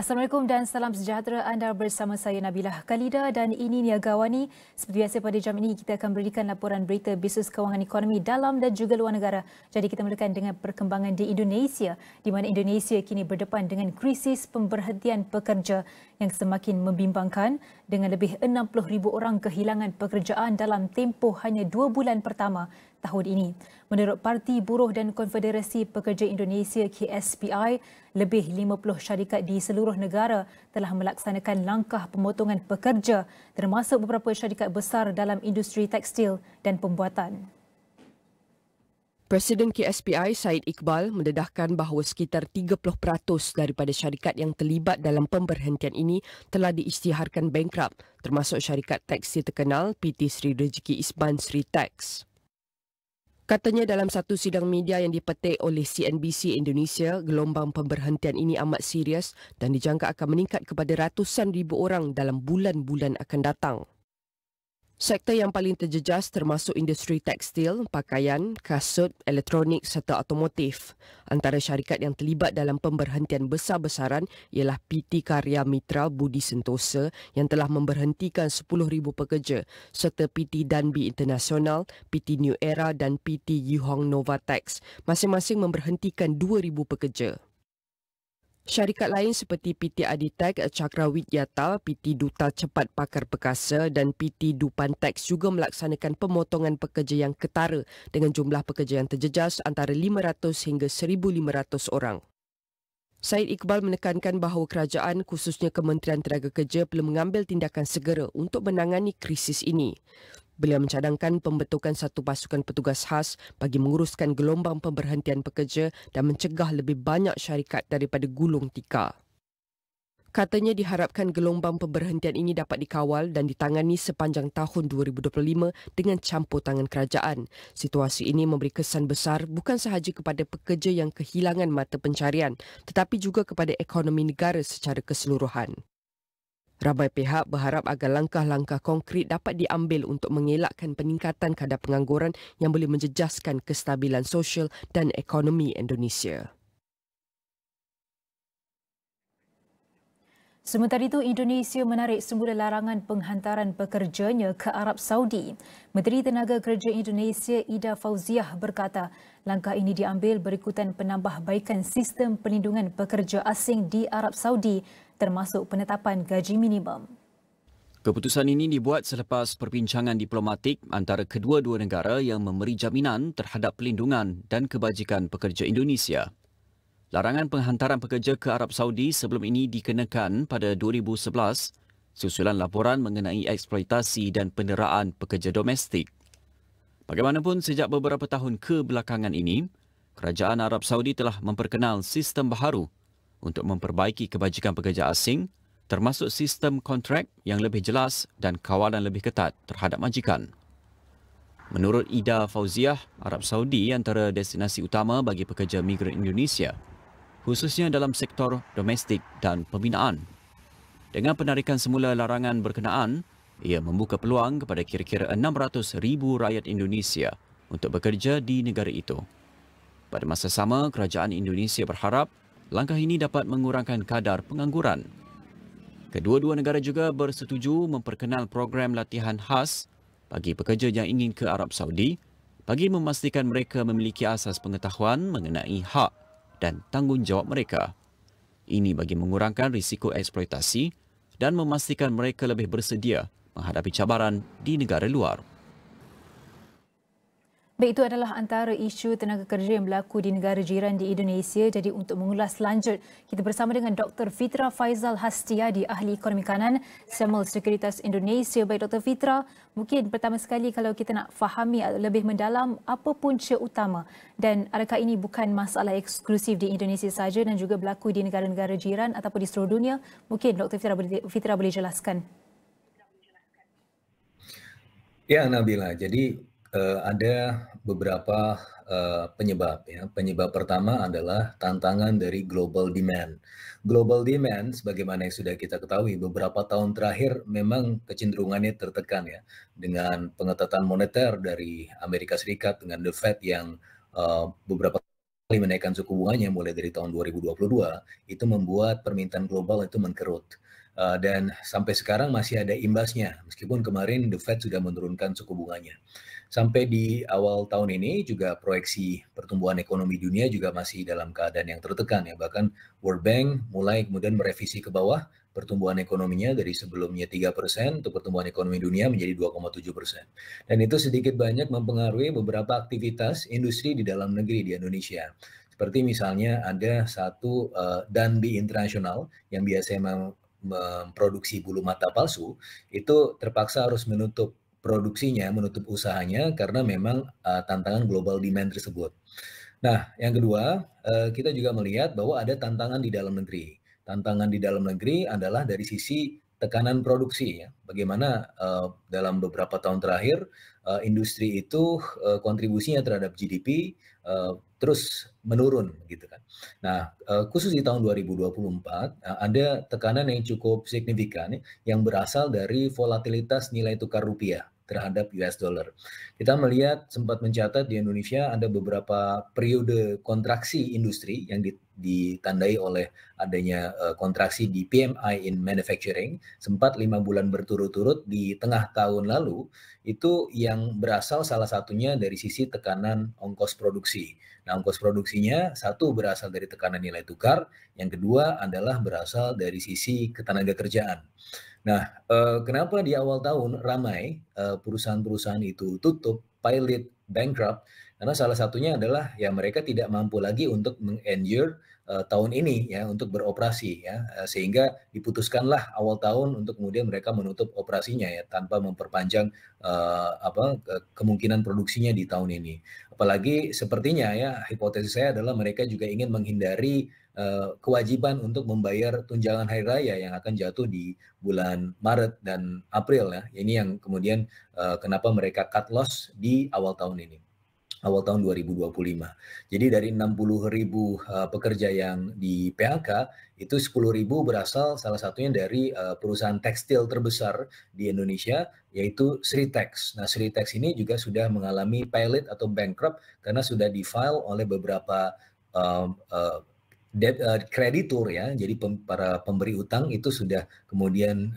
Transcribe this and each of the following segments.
Assalamualaikum dan salam sejahtera. Anda bersama saya Nabilah, Khaleeda dan ini Niaga AWANI. Seperti biasa pada jam ini kita akan berikan laporan berita bisnes kewangan ekonomi dalam dan juga luar negara. Jadi kita mulakan dengan perkembangan di Indonesia, di mana Indonesia kini berdepan dengan krisis pemberhentian pekerja yang semakin membimbangkan dengan lebih 60,000 orang kehilangan pekerjaan dalam tempoh hanya 2 bulan pertama tahun ini. Menurut Parti Buruh dan Konfederasi Pekerja Indonesia KSPI, lebih 50 syarikat di seluruh negara telah melaksanakan langkah pemotongan pekerja termasuk beberapa syarikat besar dalam industri tekstil dan pembuatan. Presiden KSPI Syed Iqbal mendedahkan bahawa sekitar 30% daripada syarikat yang terlibat dalam pemberhentian ini telah diisytiharkan bankrupt, termasuk syarikat tekstil terkenal PT Sri Rezeki Isban Sri Tax. Katanya dalam satu sidang media yang dipetik oleh CNBC Indonesia, gelombang pemberhentian ini amat serius dan dijangka akan meningkat kepada ratusan ribu orang dalam bulan-bulan akan datang. Sektor yang paling terjejas termasuk industri tekstil, pakaian, kasut, elektronik serta otomotif. Antara syarikat yang terlibat dalam pemberhentian besar-besaran ialah PT Karya Mitra Budi Sentosa yang telah memberhentikan 10,000 pekerja serta PT Danbi International, PT New Era dan PT Yuhong Novatex masing-masing memberhentikan 2,000 pekerja. Syarikat lain seperti PT Aditek, Cakrawidyata, PT Duta Cepat Pakar Perkasa dan PT Dupantex juga melaksanakan pemotongan pekerja yang ketara dengan jumlah pekerja yang terjejas antara 500 hingga 1,500 orang. Syed Iqbal menekankan bahawa kerajaan khususnya Kementerian Tenaga Kerja perlu mengambil tindakan segera untuk menangani krisis ini. Beliau mencadangkan pembentukan satu pasukan petugas khas bagi menguruskan gelombang pemberhentian pekerja dan mencegah lebih banyak syarikat daripada gulung tikar. Katanya diharapkan gelombang pemberhentian ini dapat dikawal dan ditangani sepanjang tahun 2025 dengan campur tangan kerajaan. Situasi ini memberi kesan besar bukan sahaja kepada pekerja yang kehilangan mata pencarian, tetapi juga kepada ekonomi negara secara keseluruhan. Ramai pihak berharap agar langkah-langkah konkret dapat diambil untuk mengelakkan peningkatan kadar pengangguran yang boleh menjejaskan kestabilan sosial dan ekonomi Indonesia. Sementara itu, Indonesia menarik semula larangan penghantaran pekerjanya ke Arab Saudi. Menteri Tenaga Kerja Indonesia Ida Fauziah berkata, langkah ini diambil berikutan penambahbaikan sistem perlindungan pekerja asing di Arab Saudi termasuk penetapan gaji minimum. Keputusan ini dibuat selepas perbincangan diplomatik antara kedua-dua negara yang memberi jaminan terhadap pelindungan dan kebajikan pekerja Indonesia. Larangan penghantaran pekerja ke Arab Saudi sebelum ini dikenakan pada 2011 susulan laporan mengenai eksploitasi dan penderaan pekerja domestik. Bagaimanapun, sejak beberapa tahun kebelakangan ini, kerajaan Arab Saudi telah memperkenal sistem baharu untuk memperbaiki kebajikan pekerja asing termasuk sistem kontrak yang lebih jelas dan kawalan lebih ketat terhadap majikan. Menurut Ida Fauziah, Arab Saudi antara destinasi utama bagi pekerja migran Indonesia, khususnya dalam sektor domestik dan pembinaan. Dengan penarikan semula larangan berkenaan, ia membuka peluang kepada kira-kira 600,000 rakyat Indonesia untuk bekerja di negara itu. Pada masa sama, kerajaan Indonesia berharap langkah ini dapat mengurangkan kadar pengangguran. Kedua-dua negara juga bersetuju memperkenal program latihan khas bagi pekerja yang ingin ke Arab Saudi bagi memastikan mereka memiliki asas pengetahuan mengenai hak dan tanggungjawab mereka. Ini bagi mengurangkan risiko eksploitasi dan memastikan mereka lebih bersedia menghadapi cabaran di negara luar. Baik, itu adalah antara isu tenaga kerja yang berlaku di negara jiran di Indonesia. Jadi untuk mengulas lanjut, kita bersama dengan Dr. Fitra Faizal Hastiadi, Ahli Ekonomi Kanan, Semul Sekuritas Indonesia. Baik Dr. Fitra, mungkin pertama sekali kalau kita nak fahami lebih mendalam apa punca utama dan adakah ini bukan masalah eksklusif di Indonesia sahaja dan juga berlaku di negara-negara jiran ataupun di seluruh dunia, mungkin Dr. Fitra boleh jelaskan. Ya Nabilah, jadi ada beberapa penyebab. Ya. Penyebab pertama adalah tantangan dari global demand. Global demand, sebagaimana yang sudah kita ketahui, beberapa tahun terakhir memang kecenderungannya tertekan ya, dengan pengetatan moneter dari Amerika Serikat dengan The Fed yang beberapa menaikkan suku bunganya mulai dari tahun 2022 itu membuat permintaan global itu mengkerut. Dan sampai sekarang masih ada imbasnya, meskipun kemarin The Fed sudah menurunkan suku bunganya. Sampai di awal tahun ini juga proyeksi pertumbuhan ekonomi dunia juga masih dalam keadaan yang tertekan ya. Bahkan World Bank mulai kemudian merevisi ke bawah pertumbuhan ekonominya dari sebelumnya 3% untuk pertumbuhan ekonomi dunia menjadi 2,7%. Dan itu sedikit banyak mempengaruhi beberapa aktivitas industri di dalam negeri di Indonesia. Seperti misalnya ada satu Danbi Internasional yang biasanya memproduksi bulu mata palsu, itu terpaksa harus menutup produksinya, menutup usahanya karena memang tantangan global demand tersebut. Nah, yang kedua, kita juga melihat bahwa ada tantangan di dalam negeri. Tantangan di dalam negeri adalah dari sisi tekanan produksi ya. Bagaimana dalam beberapa tahun terakhir industri itu kontribusinya terhadap GDP terus menurun gitu kan. Nah, khusus di tahun 2024 ada tekanan yang cukup signifikan yang berasal dari volatilitas nilai tukar rupiah terhadap US dollar. Kita melihat sempat mencatat di Indonesia ada beberapa periode kontraksi industri yang ditandai oleh adanya kontraksi di PMI in manufacturing, sempat 5 bulan berturut-turut di tengah tahun lalu, itu yang berasal salah satunya dari sisi tekanan ongkos produksi. Nah, ongkos produksinya satu berasal dari tekanan nilai tukar, yang kedua adalah berasal dari sisi ketenaga kerjaan. Nah, kenapa di awal tahun ramai perusahaan-perusahaan itu tutup, pilot, bankrupt? Karena salah satunya adalah ya mereka tidak mampu lagi untuk meng-endure tahun ini ya untuk beroperasi ya, sehingga diputuskanlah awal tahun untuk kemudian mereka menutup operasinya ya tanpa memperpanjang kemungkinan produksinya di tahun ini. Apalagi sepertinya ya hipotesis saya adalah mereka juga ingin menghindari kewajiban untuk membayar tunjangan hari raya yang akan jatuh di bulan Maret dan April ya. Ini yang kemudian kenapa mereka cut loss di awal tahun ini. Awal tahun 2025. Jadi dari 60.000 pekerja yang di PHK, itu 10.000 berasal salah satunya dari perusahaan tekstil terbesar di Indonesia, yaitu Sritex. Nah, Sritex ini juga sudah mengalami pilot atau bankrupt karena sudah di-file oleh beberapa kreditur ya, jadi para pemberi utang itu sudah kemudian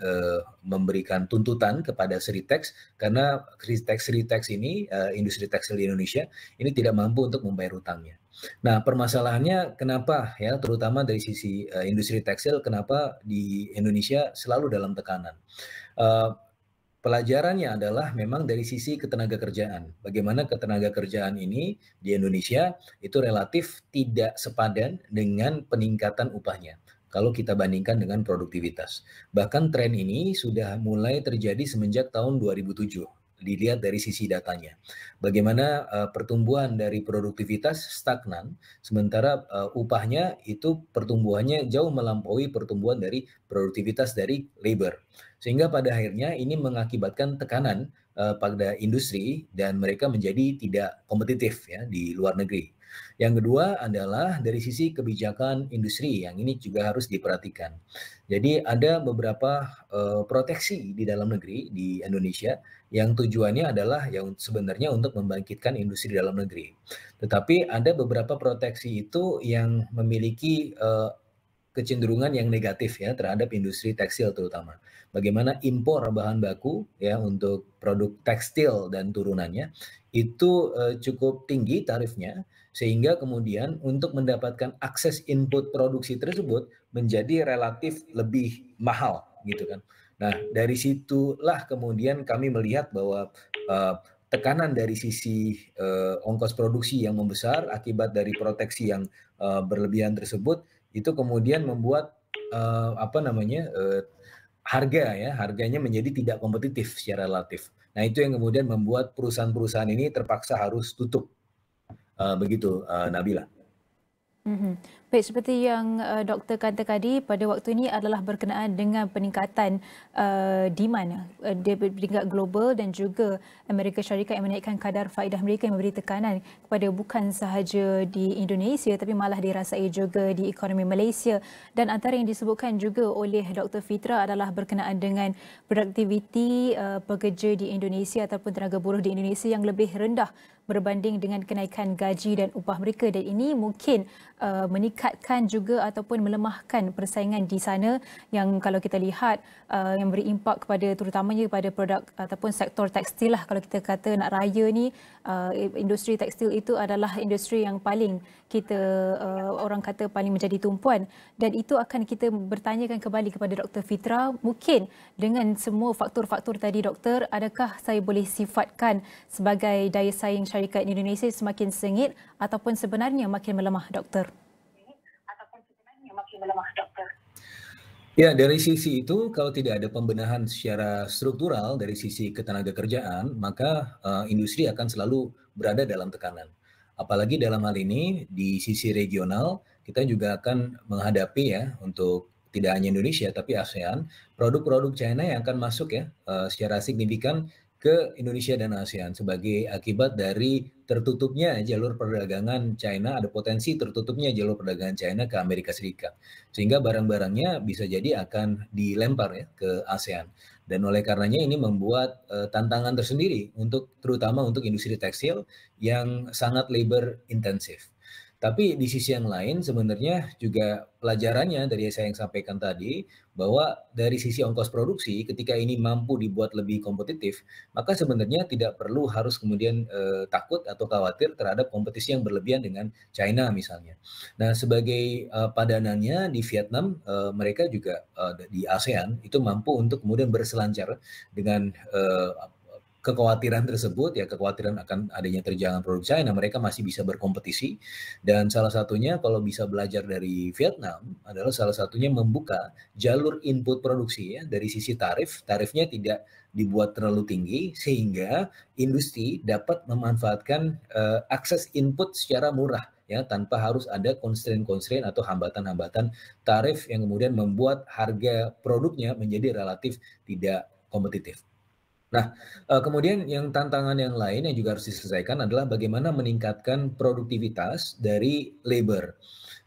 memberikan tuntutan kepada Sritex karena Sritex ini industri tekstil di Indonesia ini tidak mampu untuk membayar utangnya. Nah, permasalahannya kenapa ya, terutama dari sisi industri tekstil, kenapa di Indonesia selalu dalam tekanan? Pelajarannya adalah memang dari sisi ketenaga kerjaan. Bagaimana ketenaga kerjaan ini di Indonesia itu relatif tidak sepadan dengan peningkatan upahnya kalau kita bandingkan dengan produktivitas. Bahkan tren ini sudah mulai terjadi semenjak tahun 2007. Dilihat dari sisi datanya. Bagaimana pertumbuhan dari produktivitas stagnan, sementara upahnya itu pertumbuhannya jauh melampaui pertumbuhan dari produktivitas dari labor. Sehingga pada akhirnya ini mengakibatkan tekanan pada industri dan mereka menjadi tidak kompetitif ya di luar negeri. Yang kedua adalah dari sisi kebijakan industri yang ini juga harus diperhatikan. Jadi ada beberapa proteksi di dalam negeri di Indonesia yang tujuannya adalah yang sebenarnya untuk membangkitkan industri dalam negeri. Tetapi ada beberapa proteksi itu yang memiliki kecenderungan yang negatif ya terhadap industri tekstil terutama. Bagaimana impor bahan baku ya untuk produk tekstil dan turunannya itu cukup tinggi tarifnya sehingga kemudian untuk mendapatkan akses input produksi tersebut menjadi relatif lebih mahal gitu kan. Nah, dari situlah kemudian kami melihat bahwa tekanan dari sisi ongkos produksi yang membesar akibat dari proteksi yang berlebihan tersebut itu kemudian membuat harganya menjadi tidak kompetitif secara relatif. Nah, itu yang kemudian membuat perusahaan-perusahaan ini terpaksa harus tutup. Begitu, Nabilah. Baik, seperti yang Doktor kata tadi, pada waktu ini adalah berkenaan dengan peningkatan demand di peringkat global dan juga Amerika Syarikat yang menaikkan kadar faedah mereka yang memberi tekanan kepada bukan sahaja di Indonesia tapi malah dirasai juga di ekonomi Malaysia. Dan antara yang disebutkan juga oleh Dr. Fitra adalah berkenaan dengan produktiviti pekerja di Indonesia ataupun tenaga buruh di Indonesia yang lebih rendah berbanding dengan kenaikan gaji dan upah mereka, dan ini mungkin meningkatkan juga ataupun melemahkan persaingan di sana yang kalau kita lihat yang beri impak kepada terutamanya pada produk ataupun sektor tekstil lah. Kalau kita kata nak raya ni, industri tekstil itu adalah industri yang paling kita orang kata paling menjadi tumpuan, dan itu akan kita bertanyakan kembali kepada Dr. Fitra. Mungkin dengan semua faktor-faktor tadi, Doktor, adakah saya boleh sifatkan sebagai daya saing syarikat di Indonesia semakin sengit ataupun sebenarnya makin melemah, Doktor? Ya, dari sisi itu kalau tidak ada pembenahan secara struktural dari sisi ketenagakerjaan, maka industri akan selalu berada dalam tekanan. Apalagi dalam hal ini di sisi regional, kita juga akan menghadapi ya, untuk tidak hanya Indonesia tapi ASEAN, produk-produk China yang akan masuk ya secara signifikan ke Indonesia dan ASEAN sebagai akibat dari tertutupnya jalur perdagangan China, ada potensi tertutupnya jalur perdagangan China ke Amerika Serikat. Sehingga barang-barangnya bisa jadi akan dilempar ya ke ASEAN. Dan oleh karenanya ini membuat tantangan tersendiri untuk terutama untuk industri tekstil yang sangat labor intensif. Tapi di sisi yang lain sebenarnya juga pelajarannya dari yang saya sampaikan tadi, bahwa dari sisi ongkos produksi ketika ini mampu dibuat lebih kompetitif, maka sebenarnya tidak perlu harus kemudian takut atau khawatir terhadap kompetisi yang berlebihan dengan China misalnya. Nah, sebagai padanannya di Vietnam, mereka juga di ASEAN itu mampu untuk kemudian berselancar dengan kekhawatiran tersebut, ya kekhawatiran akan adanya terjangan produk China, mereka masih bisa berkompetisi. Dan salah satunya kalau bisa belajar dari Vietnam adalah salah satunya membuka jalur input produksi ya, dari sisi tarifnya tidak dibuat terlalu tinggi sehingga industri dapat memanfaatkan akses input secara murah ya, tanpa harus ada constraint atau hambatan-hambatan tarif yang kemudian membuat harga produknya menjadi relatif tidak kompetitif. Nah, kemudian yang tantangan yang lain yang juga harus diselesaikan adalah bagaimana meningkatkan produktivitas dari labor.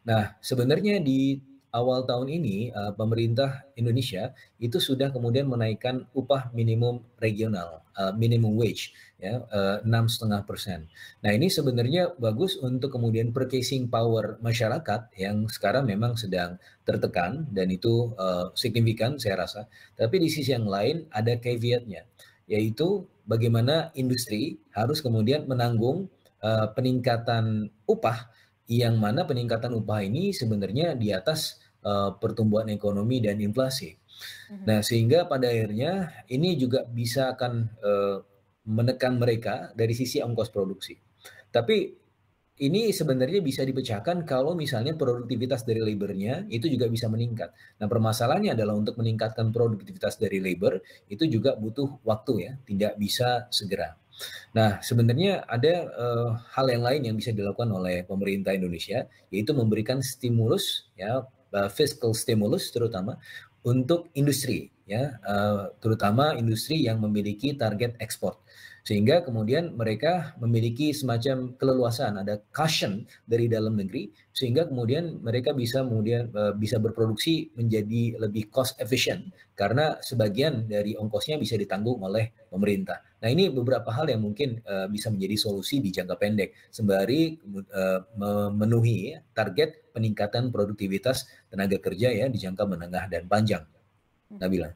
Nah, sebenarnya di awal tahun ini pemerintah Indonesia itu sudah kemudian menaikkan upah minimum regional, minimum wage, ya 6,5%. Nah, ini sebenarnya bagus untuk kemudian purchasing power masyarakat yang sekarang memang sedang tertekan dan itu signifikan saya rasa. Tapi di sisi yang lain ada caveatnya, yaitu bagaimana industri harus kemudian menanggung peningkatan upah, yang mana peningkatan upah ini sebenarnya di atas pertumbuhan ekonomi dan inflasi. Nah, sehingga pada akhirnya ini juga bisa akan menekan mereka dari sisi ongkos produksi. Tapi ini sebenarnya bisa dipecahkan kalau misalnya produktivitas dari labornya itu juga bisa meningkat. Nah, permasalahannya adalah untuk meningkatkan produktivitas dari labor itu juga butuh waktu ya, tidak bisa segera. Nah, sebenarnya ada hal yang lain yang bisa dilakukan oleh pemerintah Indonesia, yaitu memberikan stimulus ya, fiscal stimulus terutama untuk industri ya, terutama industri yang memiliki target ekspor. Sehingga kemudian mereka memiliki semacam keleluasan, ada cushion dari dalam negeri, sehingga kemudian mereka bisa berproduksi menjadi lebih cost efficient karena sebagian dari ongkosnya bisa ditanggung oleh pemerintah. Nah, ini beberapa hal yang mungkin bisa menjadi solusi di jangka pendek sembari memenuhi target peningkatan produktivitas tenaga kerja ya di jangka menengah dan panjang. Nabilah.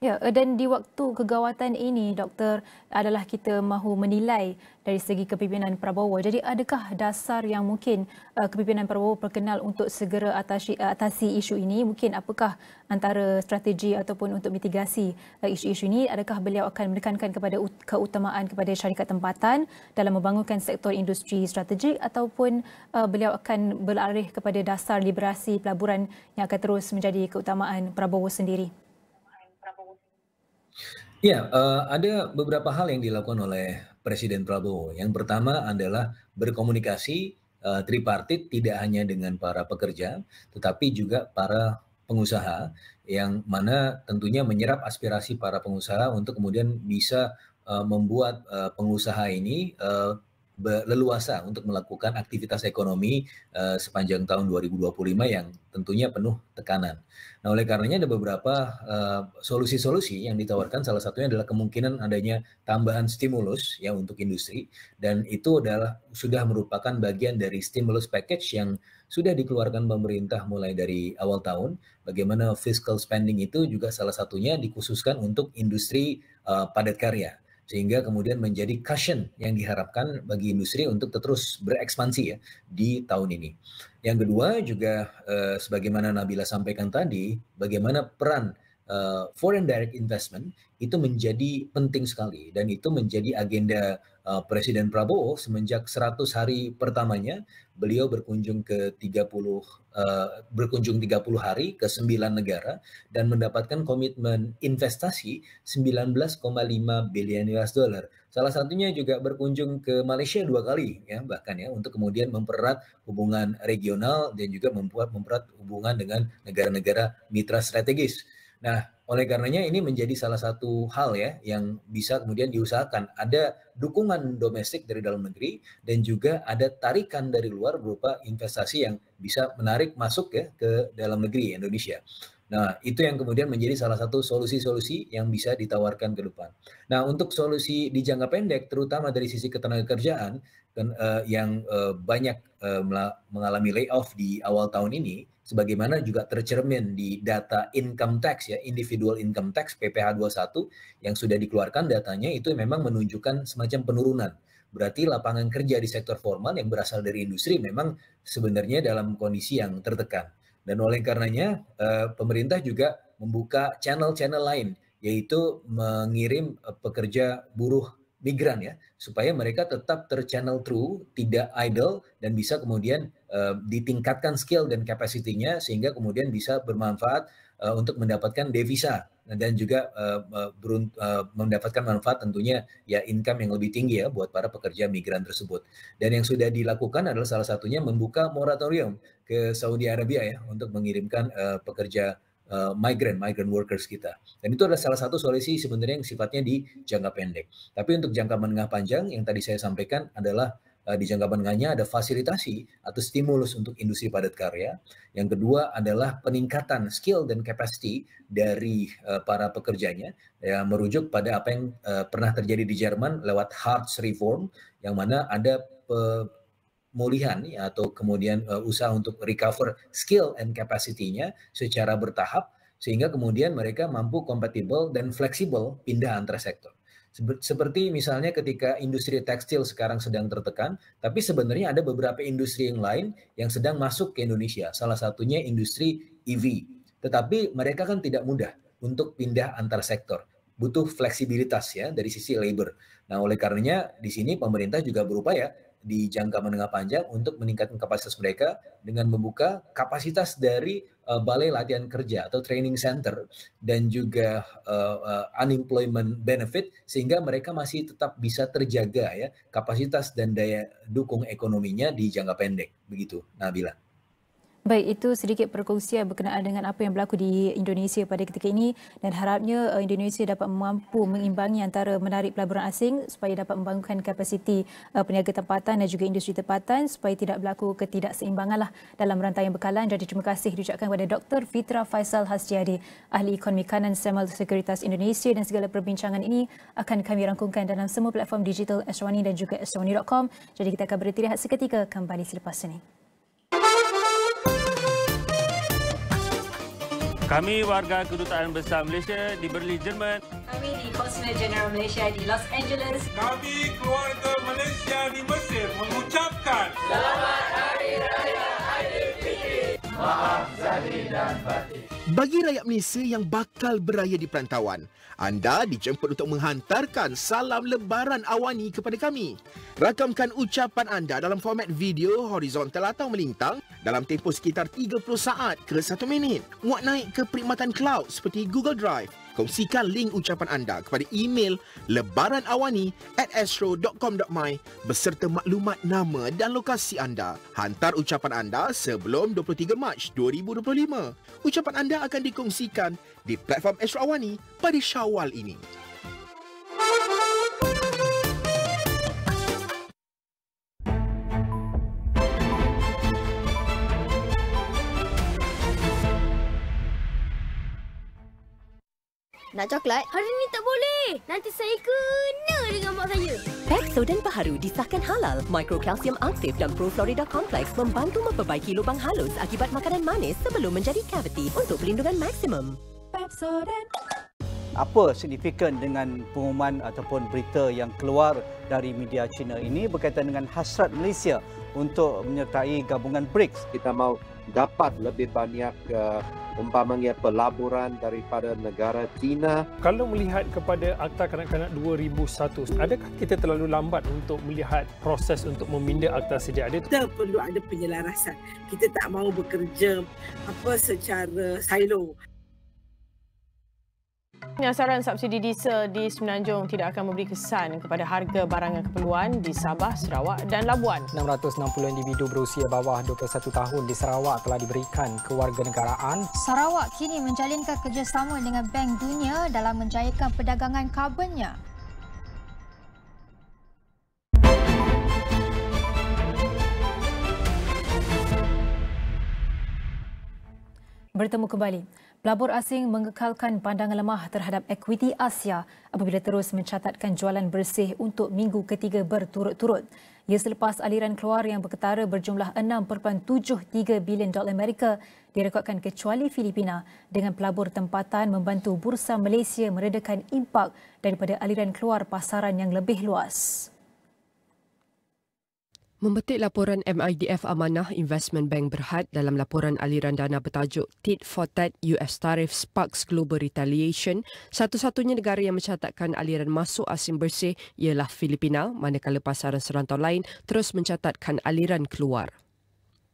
Ya, dan di waktu kegawatan ini, Doktor, adalah kita mahu menilai dari segi kepimpinan Prabowo. Jadi adakah dasar yang mungkin kepimpinan Prabowo berkenal untuk segera atasi isu ini? Mungkin apakah antara strategi ataupun untuk mitigasi isu-isu ini, adakah beliau akan menekankan kepada keutamaan kepada syarikat tempatan dalam membangunkan sektor industri strategik, ataupun beliau akan beralih kepada dasar liberasi pelaburan yang akan terus menjadi keutamaan Prabowo sendiri? Ya, ada beberapa hal yang dilakukan oleh Presiden Prabowo. Yang pertama adalah berkomunikasi tripartit tidak hanya dengan para pekerja, tetapi juga para pengusaha, yang mana tentunya menyerap aspirasi para pengusaha untuk kemudian bisa membuat pengusaha ini leluasa untuk melakukan aktivitas ekonomi sepanjang tahun 2025 yang tentunya penuh tekanan. Nah, oleh karenanya ada beberapa solusi-solusi yang ditawarkan. Salah satunya adalah kemungkinan adanya tambahan stimulus ya untuk industri, dan itu adalah sudah merupakan bagian dari stimulus package yang sudah dikeluarkan pemerintah mulai dari awal tahun. Bagaimana fiscal spending itu juga salah satunya dikhususkan untuk industri padat karya, sehingga kemudian menjadi cushion yang diharapkan bagi industri untuk terus berekspansi ya di tahun ini. Yang kedua juga sebagaimana Nabilah sampaikan tadi, bagaimana peran foreign direct investment itu menjadi penting sekali, dan itu menjadi agenda Presiden Prabowo semenjak 100 hari pertamanya beliau berkunjung ke 30 hari ke 9 negara dan mendapatkan komitmen investasi 19,5 billion US dollar. Salah satunya juga berkunjung ke Malaysia 2 kali ya, bahkan ya, untuk kemudian mempererat hubungan regional dan juga mempererat hubungan dengan negara-negara mitra strategis. Nah, oleh karenanya ini menjadi salah satu hal ya yang bisa kemudian diusahakan. Ada dukungan domestik dari dalam negeri dan juga ada tarikan dari luar berupa investasi yang bisa menarik masuk ya ke dalam negeri Indonesia. Nah, itu yang kemudian menjadi salah satu solusi-solusi yang bisa ditawarkan ke depan. Nah, untuk solusi di jangka pendek, terutama dari sisi ketenagakerjaan yang banyak mengalami layoff di awal tahun ini, sebagaimana juga tercermin di data income tax ya, individual income tax PPh 21 yang sudah dikeluarkan, datanya itu memang menunjukkan semacam penurunan. Berarti lapangan kerja di sektor formal yang berasal dari industri memang sebenarnya dalam kondisi yang tertekan. Dan oleh karenanya pemerintah juga membuka channel-channel lain, yaitu mengirim pekerja buruh migran ya, supaya mereka tetap terchannel through, tidak idle, dan bisa kemudian ditingkatkan skill dan capacity-nya sehingga kemudian bisa bermanfaat untuk mendapatkan devisa dan juga mendapatkan manfaat tentunya ya income yang lebih tinggi ya buat para pekerja migran tersebut. Dan yang sudah dilakukan adalah salah satunya membuka moratorium ke Saudi Arabia ya untuk mengirimkan pekerja migrant workers kita. Dan itu adalah salah satu solusi sebenarnya yang sifatnya di jangka pendek. Tapi untuk jangka menengah panjang yang tadi saya sampaikan adalah di jangka menengahnya ada fasilitasi atau stimulus untuk industri padat karya. Yang kedua adalah peningkatan skill dan capacity dari para pekerjanya, ya, merujuk pada apa yang pernah terjadi di Jerman lewat Hartz Reform, yang mana ada pemulihan ya, atau kemudian usaha untuk recover skill and capacity-nya secara bertahap, sehingga kemudian mereka mampu kompatibel dan fleksibel pindah antar sektor. Seperti misalnya ketika industri tekstil sekarang sedang tertekan, tapi sebenarnya ada beberapa industri yang lain yang sedang masuk ke Indonesia. Salah satunya industri EV. Tetapi mereka kan tidak mudah untuk pindah antar sektor. Butuh fleksibilitas ya dari sisi labor. Nah, oleh karenanya di sini pemerintah juga berupaya di jangka menengah panjang untuk meningkatkan kapasitas mereka dengan membuka kapasitas dari balai latihan kerja atau training center dan juga unemployment benefit, sehingga mereka masih tetap bisa terjaga ya kapasitas dan daya dukung ekonominya di jangka pendek. Begitu, Nabilah. Baik, itu sedikit perkongsian berkenaan dengan apa yang berlaku di Indonesia pada ketika ini, dan harapnya Indonesia dapat mampu mengimbangi antara menarik pelaburan asing supaya dapat membangunkan kapasiti peniaga tempatan dan juga industri tempatan supaya tidak berlaku ketidakseimbangan dalam rantaian bekalan. Jadi terima kasih diucapkan kepada Dr. Fitra Faisal Hasjiadi, Ahli Ekonomi Kanan Semal Sekuritas Indonesia, dan segala perbincangan ini akan kami rangkumkan dalam semua platform digital AWANI dan juga ASTRO.com. Jadi kita akan berhenti rehat seketika, kembali selepas ini. Kami warga Kedutaan Besar Malaysia di Berlin, Jerman. Kami di Consulate General Malaysia di Los Angeles. Kami keluarga Malaysia di Mesir mengucapkan Selamat Hari Raya Aidilfitri. Maaf zahir dan batin. Bagi rakyat Malaysia yang bakal beraya di perantauan, anda dijemput untuk menghantarkan salam lebaran AWANI kepada kami. Rakamkan ucapan anda dalam format video horizontal atau melintang dalam tempoh sekitar 30 saat ke 1 minit. Muat naik ke perkhidmatan cloud seperti Google Drive, Kongsikan link ucapan anda kepada email lebaranawani@astro.com.my beserta maklumat nama dan lokasi anda. Hantar ucapan anda sebelum 23 Mac 2025. Ucapan anda akan dikongsikan di platform Astro Awani pada Syawal ini. Nak coklat? Hari ni tak boleh. Nanti saya kena dengan mak saya. Pepsodent baharu disahkan halal. Mikrokalsium aktif dan Proflorida kompleks membantu memperbaiki lubang halus akibat makanan manis sebelum menjadi kaviti untuk perlindungan maksimum. Pepsodent. Apa signifikan dengan pengumuman ataupun berita yang keluar dari media China ini berkaitan dengan hasrat Malaysia untuk menyertai gabungan BRICS? Kita mahu dapat lebih banyak umpamanya pelaburan daripada negara China. Kalau melihat kepada Akta Kanak-Kanak 2001, adakah kita terlalu lambat untuk melihat proses untuk meminda akta sedia ada? Kita perlu ada penyelarasan. Kita tak mahu bekerja secara silo. Penyasaran subsidi diesel di Semenanjung tidak akan memberi kesan kepada harga barangan keperluan di Sabah, Sarawak dan Labuan. 660 individu berusia bawah 21 tahun di Sarawak telah diberikan kewarganegaraan. Sarawak kini menjalinkan kerjasama dengan Bank Dunia dalam menjayakan perdagangan karbonnya. Bertemu kembali. Pelabur asing mengekalkan pandangan lemah terhadap ekuiti Asia apabila terus mencatatkan jualan bersih untuk minggu ketiga berturut-turut. Ia selepas aliran keluar yang berketara berjumlah 6.73 bilion dolar Amerika direkodkan kecuali Filipina dengan pelabur tempatan membantu Bursa Malaysia meredakan impak daripada aliran keluar pasaran yang lebih luas. Membetik laporan MIDF Amanah Investment Bank Berhad dalam laporan aliran dana bertajuk Tit for Tat US Tarif Sparks Global Retaliation, satu-satunya negara yang mencatatkan aliran masuk asing bersih ialah Filipina, manakala pasaran serantau lain terus mencatatkan aliran keluar.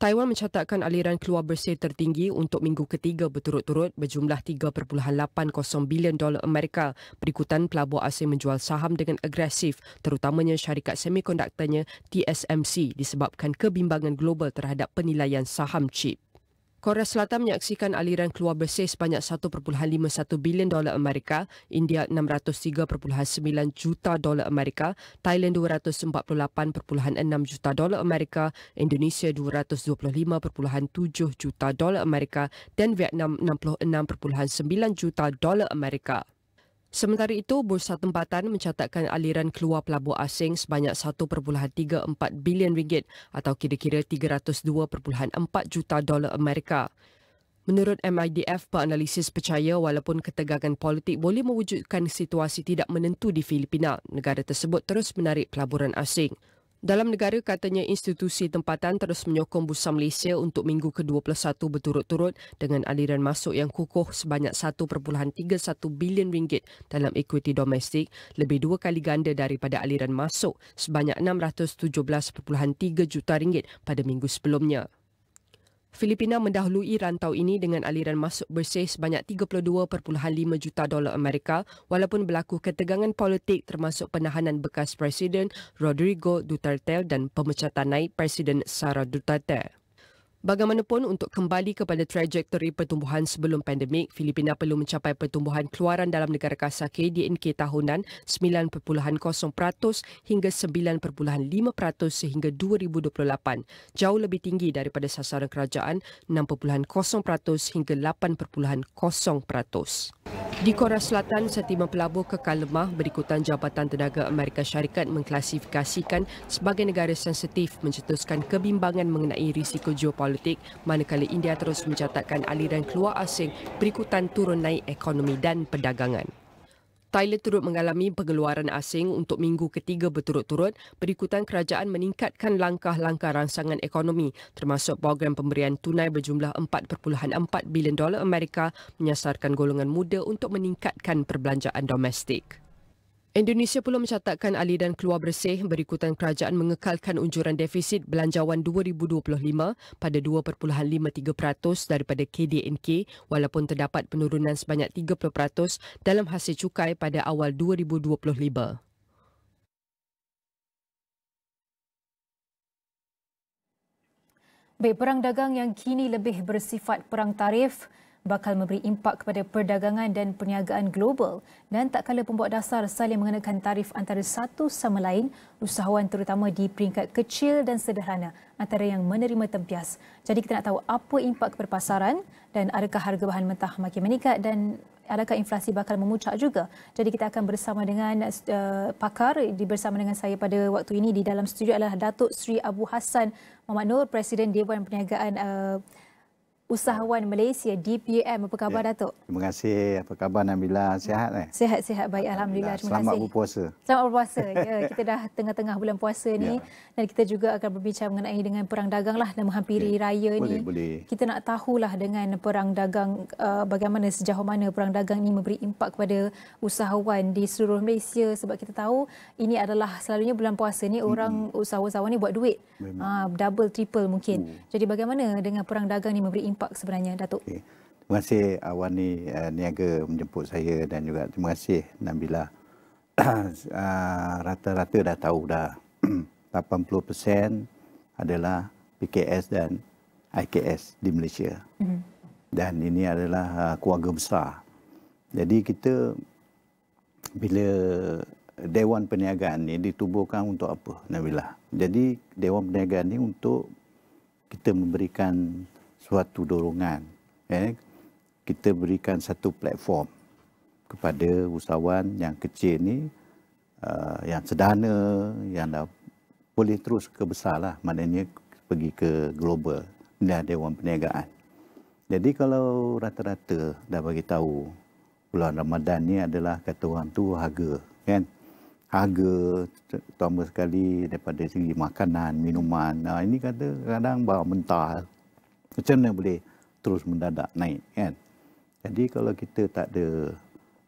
Taiwan mencatatkan aliran keluar bersih tertinggi untuk minggu ketiga berturut-turut berjumlah 3.80 bilion dolar Amerika berikutan pelabur asing menjual saham dengan agresif terutamanya syarikat semikonduktornya TSMC disebabkan kebimbangan global terhadap penilaian saham chip. Korea Selatan menyaksikan aliran keluar bersih sebanyak 1.51 bilion dolar Amerika, India 603.9 juta dolar Amerika, Thailand 248.6 juta dolar Amerika, Indonesia 225.7 juta dolar Amerika dan Vietnam 66.9 juta dolar Amerika. Sementara itu, bursa tempatan mencatatkan aliran keluar pelabur asing sebanyak 1.34 bilion ringgit atau kira-kira 302.4 juta dolar Amerika. Menurut MIDF, penganalisis percaya walaupun ketegangan politik boleh mewujudkan situasi tidak menentu di Filipina, negara tersebut terus menarik pelaburan asing. Dalam negara, katanya institusi tempatan terus menyokong Bursa Malaysia untuk minggu ke-21 berturut-turut dengan aliran masuk yang kukuh sebanyak 1.31 bilion ringgit dalam ekuiti domestik, lebih 2 kali ganda daripada aliran masuk sebanyak 617.3 juta ringgit pada minggu sebelumnya. Filipina mendahului rantau ini dengan aliran masuk bersih sebanyak 32.5 juta dolar Amerika walaupun berlaku ketegangan politik termasuk penahanan bekas Presiden Rodrigo Duterte dan pemecatan naib Presiden Sara Duterte. Bagaimanapun, untuk kembali kepada trajektori pertumbuhan sebelum pandemik, Filipina perlu mencapai pertumbuhan keluaran dalam negara kasar KDNK tahunan 9.0% hingga 9.5% sehingga 2028, jauh lebih tinggi daripada sasaran kerajaan 6.0% hingga 8.0%. Di Korea Selatan, sentimen pelabur kekal lemah berikutan Jabatan Tenaga Amerika Syarikat mengklasifikasikan sebagai negara sensitif mencetuskan kebimbangan mengenai risiko geopolitik manakala India terus mencatatkan aliran keluar asing berikutan turun naik ekonomi dan perdagangan. Thailand turut mengalami pengeluaran asing untuk minggu ketiga berturut-turut berikutan kerajaan meningkatkan langkah-langkah rangsangan ekonomi termasuk program pemberian tunai berjumlah 4.4 bilion dolar Amerika menyasarkan golongan muda untuk meningkatkan perbelanjaan domestik. Indonesia pula mencatatkan aliran keluar bersih berikutan kerajaan mengekalkan unjuran defisit belanjawan 2025 pada 2.53% daripada KDNK walaupun terdapat penurunan sebanyak 30% dalam hasil cukai pada awal 2025. Baik, perang dagang yang kini lebih bersifat perang tarif bakal memberi impak kepada perdagangan dan perniagaan global dan tak kala pembuat dasar saling mengenakan tarif antara satu sama lain, usahawan terutama di peringkat kecil dan sederhana antara yang menerima tempias. Jadi kita nak tahu apa impak kepada pasaran dan adakah harga bahan mentah makin meningkat dan adakah inflasi bakal memuncak juga. Jadi kita akan bersama dengan pakar bersama dengan saya pada waktu ini di dalam studio adalah Datuk Seri Abu Hassan Muhammad Nur, Presiden Dewan Perniagaan Usahawan Malaysia, DPM. Apa khabar, Datuk? Terima kasih. Apa khabar, Nabilah? Sihat? Sihat. Baik, Alhamdulillah. Terima Selamat kasih. berpuasa. Selamat berpuasa. Ya, kita dah tengah-tengah bulan puasa ni. Dan kita juga akan berbincang mengenai dengan perang dagang lah dan menghampiri raya ni. Boleh. Kita nak tahulah dengan perang dagang, bagaimana sejauh mana perang dagang ni memberi impak kepada usahawan di seluruh Malaysia. Sebab kita tahu ini adalah selalunya bulan puasa ni orang usahawan ni buat duit. Double, triple mungkin. Jadi bagaimana dengan perang dagang ni memberi impak sebenarnya, Datuk? Okay. Terima kasih AWANI Niaga menjemput saya dan juga terima kasih Nabilah. Rata-rata dah tahu dah 80% adalah PKS dan IKS di Malaysia. Dan ini adalah keluarga besar. Jadi kita bila Dewan Perniagaan ni ditubuhkan untuk apa, Nabilah? Jadi Dewan Perniagaan ni untuk kita memberikan suatu dorongan. Kita berikan satu platform kepada usahawan yang kecil ni, yang sederhana, yang dah boleh terus ke besar lah, maknanya pergi ke global. Ini Dewan Perniagaan. Jadi kalau rata-rata dah bagi tahu bulan Ramadan ni adalah kata orang tu harga, kan? Harga terutama sekali daripada segi makanan, minuman. Ini kadang-kadang barang mentah. Macam mana boleh terus mendadak naik, kan? Jadi kalau kita tak ada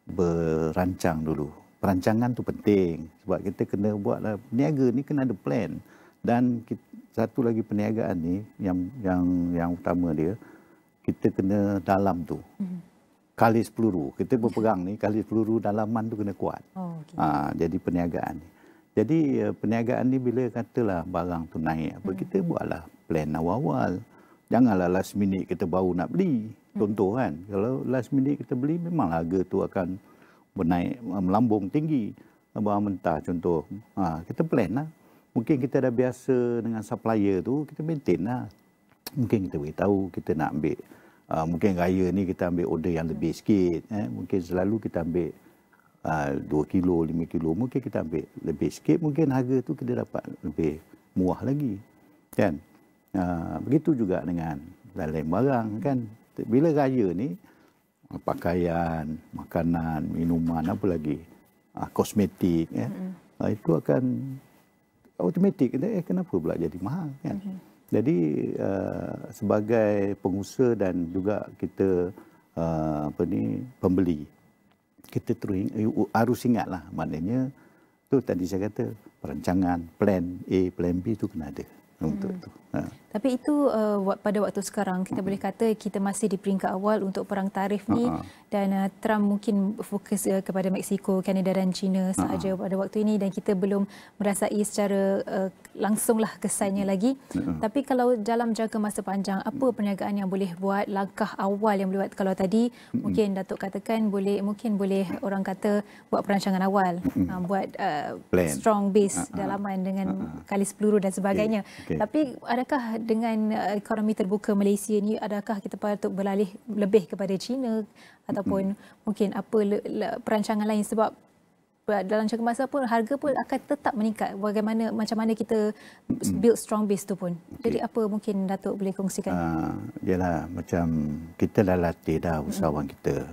berancang dulu. Perancangan tu penting sebab kita kena buatlah, niaga ni kena ada plan. Dan satu lagi perniagaan ni yang utama dia, kita kena dalam tu. Kalis peluru. Kita berperang ni, kalis peluru dalaman tu kena kuat. Jadi perniagaan ni. Jadi perniagaan ni bila katalah barang tu naik, kita buatlah plan awal-awal. Janganlah last minute kita baru nak beli. Contoh kan, kalau last minute kita beli, memang harga tu akan bernaik, melambung tinggi. Barang mentah contoh. Kita plan lah. Mungkin kita dah biasa dengan supplier tu, kita maintain lah. Mungkin kita beritahu kita nak ambil, mungkin raya ni kita ambil order yang lebih sikit. Mungkin selalu kita ambil 2 kilo, 5 kilo. Mungkin kita ambil lebih sikit, mungkin harga tu kita dapat lebih murah lagi. Kan? Begitu juga dengan lain barang, kan? Bila raya ni, pakaian, makanan, minuman, apa lagi, kosmetik, itu akan automatik. Kenapa pula jadi mahal, kan? Jadi sebagai pengusaha dan juga kita pembeli, kita terus harus ingatlah, maknanya tu tadi saya kata perancangan, plan A, plan B tu kena ada untuk itu. Tapi itu pada waktu sekarang kita boleh kata kita masih di peringkat awal untuk perang tarif ni dan Trump mungkin fokus kepada Mexico, Canada dan China sahaja pada waktu ini dan kita belum merasai secara langsunglah kesannya lagi. Tapi kalau dalam jangka masa panjang, apa perniagaan yang boleh buat, langkah awal yang boleh buat? Kalau tadi mungkin Datuk katakan mungkin boleh orang kata buat perancangan awal, buat strong base dalaman dengan kalis peluru dan sebagainya. Tapi adakah dengan ekonomi terbuka Malaysia ni, adakah kita patut beralih lebih kepada China ataupun mungkin apa perancangan lain, sebab dalam jangka masa pun harga pun akan tetap meningkat. Macam mana kita build strong base tu pun. Jadi apa mungkin Datuk boleh kongsikan? Yalah, macam kita dah latih dah usahawan kita.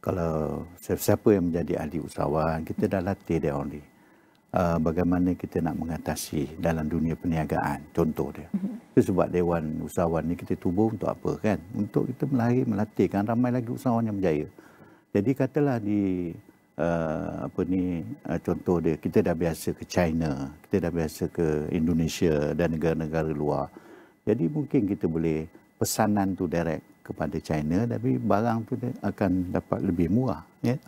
Kalau siapa yang menjadi ahli usahawan, kita dah latih dia orang ni. Bagaimana kita nak mengatasi dalam dunia perniagaan, contoh dia. Itu sebab Dewan Usahawan ni kita tubuh untuk apa, kan? Untuk kita melatihkan ramai lagi usahawan yang berjaya. Jadi katalah di contoh dia, kita dah biasa ke China, kita dah biasa ke Indonesia dan negara-negara luar. Jadi mungkin kita boleh pesanan tu direct kepada China, tapi barang tu akan dapat lebih murah. Ya?